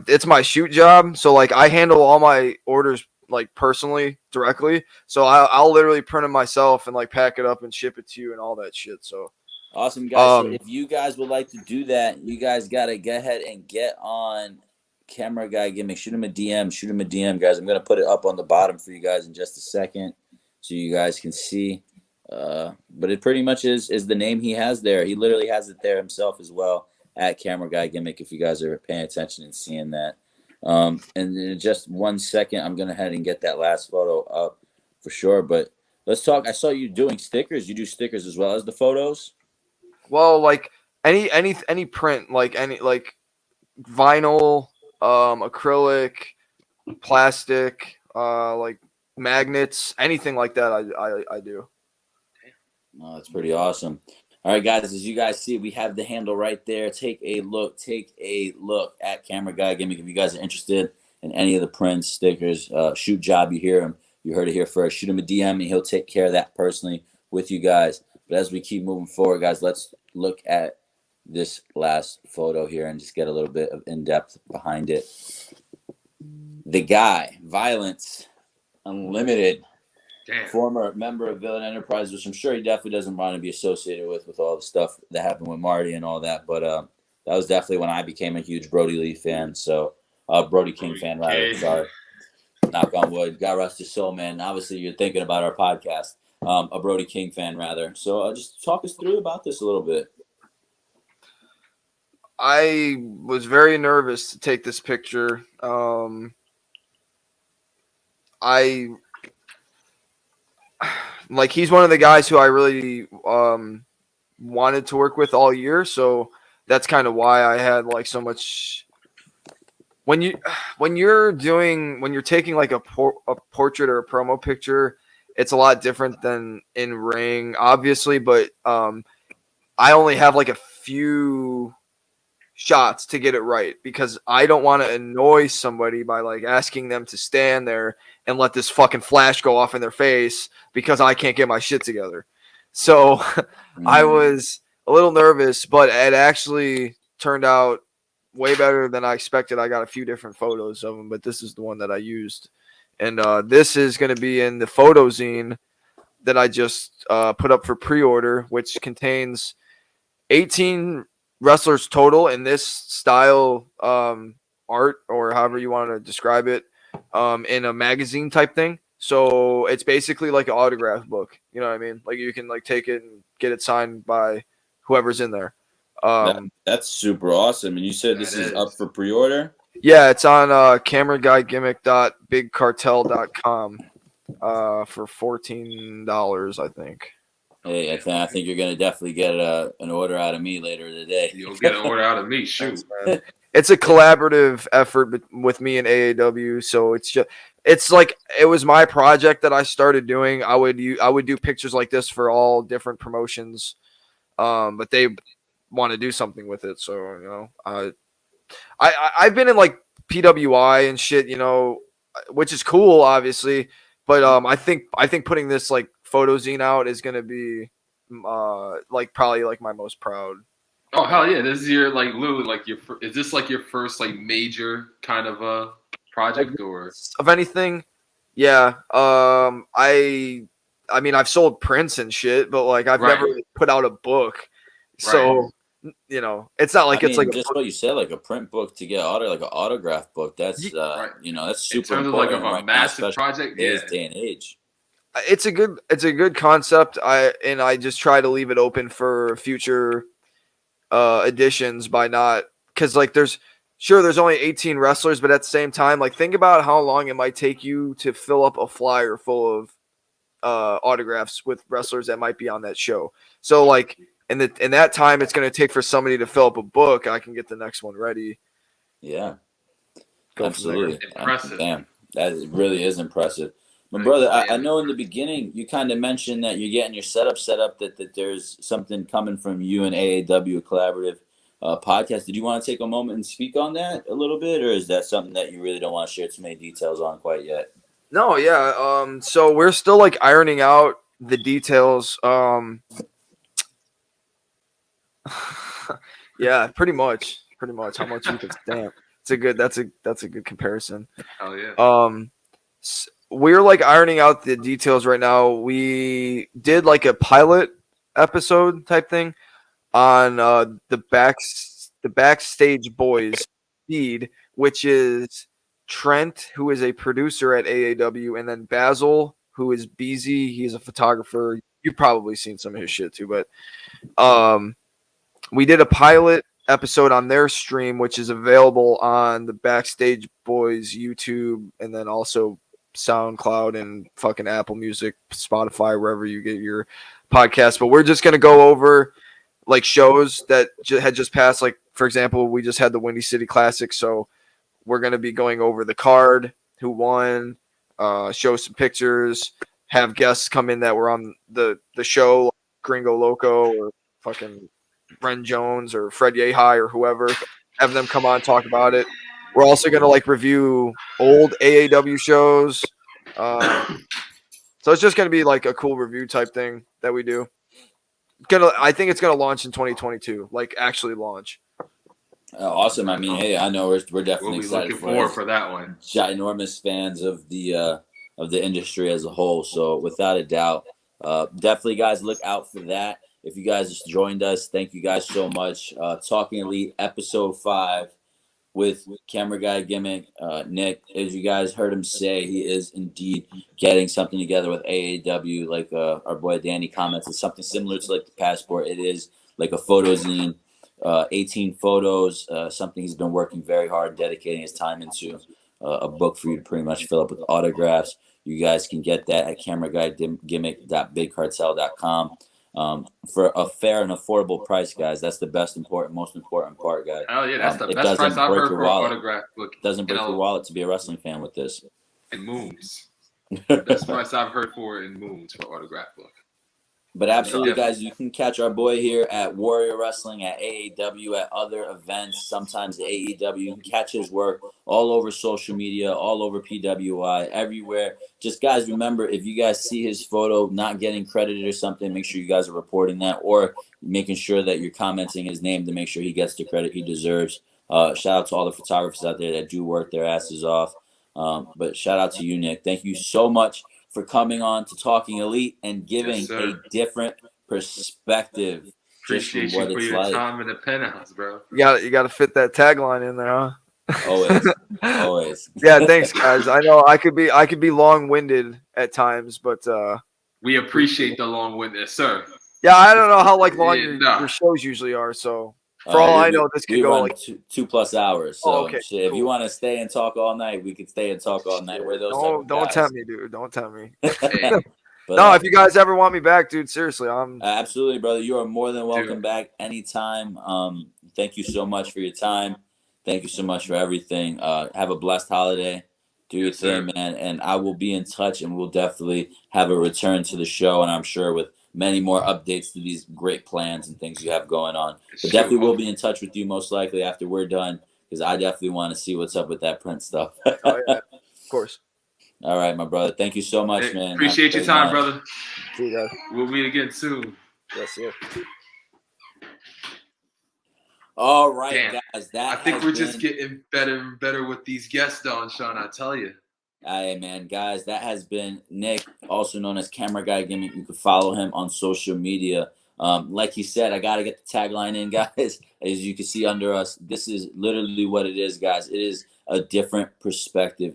it's my shoot job. So like, I handle all my orders like personally, directly. So I'll literally print them myself and like pack it up and ship it to you and all that shit. So awesome, guys. So if you guys would like to do that, you guys gotta go ahead and get on Camera Guy Gimmick. Shoot him a DM, guys. I'm gonna put it up on the bottom for you guys in just a second, so you guys can see. But it pretty much is the name he has there. He literally has it there himself as well, at Camera Guy Gimmick. If you guys are paying attention and seeing that. And in just 1 second, I'm gonna head and get that last photo up for sure. But let's talk. I saw you doing stickers. You do stickers as well as the photos. Well, like any print, like any like vinyl, acrylic, plastic, like magnets, anything like that. I do. Oh, that's pretty awesome. All right, guys, as you guys see, we have the handle right there. Take a look at Camera Guy Gimmick. If you guys are interested in any of the prints, stickers, shoot job, you heard it here first. Shoot him a DM, and he'll take care of that personally with you guys. But as we keep moving forward, guys, let's look at this last photo here and just get a little bit of in-depth behind it. the guy, Violence Unlimited. Damn. Former member of Villain Enterprise, which I'm sure he definitely doesn't want to be associated with all the stuff that happened with Marty and all that. But that was definitely when I became a huge Brody Lee fan. So Brody King fan, rather. Sorry. Knock on wood. God rest his soul, man. Obviously, you're thinking about our podcast. A Brody King fan, rather. So just talk us through about this a little bit. I was very nervous to take this picture. He's one of the guys who I really wanted to work with all year, so that's kind of why I had like so much. When you're taking like a portrait or a promo picture, it's a lot different than in ring, obviously. But I only have like a few shots to get it right because I don't want to annoy somebody by like asking them to stand there and let this fucking flash go off in their face because I can't get my shit together. So I was a little nervous, but it actually turned out way better than I expected. I got a few different photos of them, but this is the one that I used. And this is going to be in the photo zine that I just put up for pre-order, which contains 18 wrestlers total in this style art, or however you want to describe it, in a magazine type thing. So it's basically like an autograph book. You know what I mean? Like you can like take it and get it signed by whoever's in there. That's super awesome. And you said this is up for pre-order? Yeah, it's on CAMERAGUYGIMMICK.BigCartel.com for $14, I think. Hey, I think you're gonna definitely get an order out of me later today. You'll get an order out of me. Shoot. Thanks, it's a collaborative effort with me and AAW, so it's like it was my project that I started doing. I would do pictures like this for all different promotions, but they want to do something with it. So you know, I've been in like PWI and shit, you know, which is cool, obviously. But I think putting this like photo zine out is gonna be like probably like my most proud. Oh hell yeah! This is your like literally like your. Is this like your first like major kind of a project or of anything? Yeah. I mean I've sold prints and shit, but like I've never put out a book. So you know, it's not like it's like just what you said, like a print book to get like an autograph book. That's you know, that's super in terms important. Of like a massive project, day and age. It's a good concept. I just try to leave it open for future editions by not because like there's only 18 wrestlers, but at the same time, like think about how long it might take you to fill up a flyer full of autographs with wrestlers that might be on that show. So like in that time it's going to take for somebody to fill up a book, I can get the next one ready. Yeah, absolutely. Impressive. Damn, that really is impressive. My brother, I know in the beginning you kind of mentioned that you're getting your setup set up, that there's something coming from you and AAW, a collaborative podcast. Did you want to take a moment and speak on that a little bit, or is that something that you really don't want to share too many details on quite yet? No, yeah. So we're still like ironing out the details. Yeah, pretty much how much you can stamp. That's a good comparison. Hell yeah. We're like ironing out the details right now. We did like a pilot episode type thing on the Backstage Boys feed, which is Trent, who is a producer at AAW, and then Basil, who is BZ. He's a photographer. You've probably seen some of his shit too, but we did a pilot episode on their stream, which is available on the Backstage Boys YouTube, and then also SoundCloud and fucking Apple Music, Spotify, wherever you get your podcast. But we're just going to go over like shows that had just passed. Like, for example, we just had the Windy City Classic. So we're going to be going over the card, who won, show some pictures, have guests come in that were on the show, like Gringo Loco or fucking Ren Jones or Fred Yehai or whoever, have them come on, talk about it. We're also going to like review old AAW shows. So it's just going to be like a cool review type thing that we do. I think it's going to launch in 2022, like actually launch. Awesome. I mean, hey, I know we're We'll definitely be excited looking forward for that one. ginormous fans of the industry as a whole. So without a doubt, definitely guys look out for that. If you guys just joined us, thank you guys so much. Talking Elite episode 5 with Camera Guy Gimmick. Nick, as you guys heard him say, he is indeed getting something together with AAW. Like our boy Danny comments, it's something similar to like the Passport. It is like a photo zine, 18 photos, something he's been working very hard, dedicating his time into. A book for you to pretty much fill up with autographs. You guys can get that at cameraguyGimmick.bigcartel.com. For a fair and affordable price, guys. That's the most important part, guys. Oh yeah, that's the best price I've heard for an autograph book. It doesn't break your wallet to be a wrestling fan with this. In moons. Best price I've heard for in moons for autograph book. But absolutely, guys, you can catch our boy here at Warrior Wrestling, at AAW, at other events, sometimes at AEW. You can catch his work all over social media, all over PWI, everywhere. Just, guys, remember, if you guys see his photo not getting credited or something, make sure you guys are reporting that or making sure that you're commenting his name to make sure he gets the credit he deserves. Shout out to all the photographers out there that do work their asses off. But shout out to you, Nick. Thank you so much for coming on to Talking Elite and giving a different perspective. Appreciate you for your time in the penthouse, bro. You got to fit that tagline in there, huh? Always. Yeah, thanks, guys. I know I could be long-winded at times, but we appreciate the long-windedness, sir. Yeah, I don't know how long your shows usually are, so. For all I know, this could go like 2+ hours. So if you want to stay and talk all night, we could stay and talk all night. We're those don't tempt me, dude. Don't tempt me. But, no, if you guys ever want me back, dude, seriously, I'm absolutely, brother. You are more than welcome back anytime. Thank you so much for your time. Thank you so much for everything. Have a blessed holiday. Do your thing, man. And I will be in touch, and we'll definitely have a return to the show, and I'm sure with many more updates to these great plans and things you have going on. But definitely we'll be in touch with you most likely after we're done, because I definitely want to see what's up with that print stuff. Oh, yeah. Of course. All right, my brother. Thank you so much, man. Appreciate your time, brother. See you guys. We'll meet again soon. Yes, sir. All right, guys. I think we're just getting better and better with these guests on, Sean, I tell you. Hey, man, guys, that has been Nick, also known as Camera Guy Gimmick. You can follow him on social media. Like he said, I got to get the tagline in, guys. As you can see under us, this is literally what it is, guys. It is a different perspective.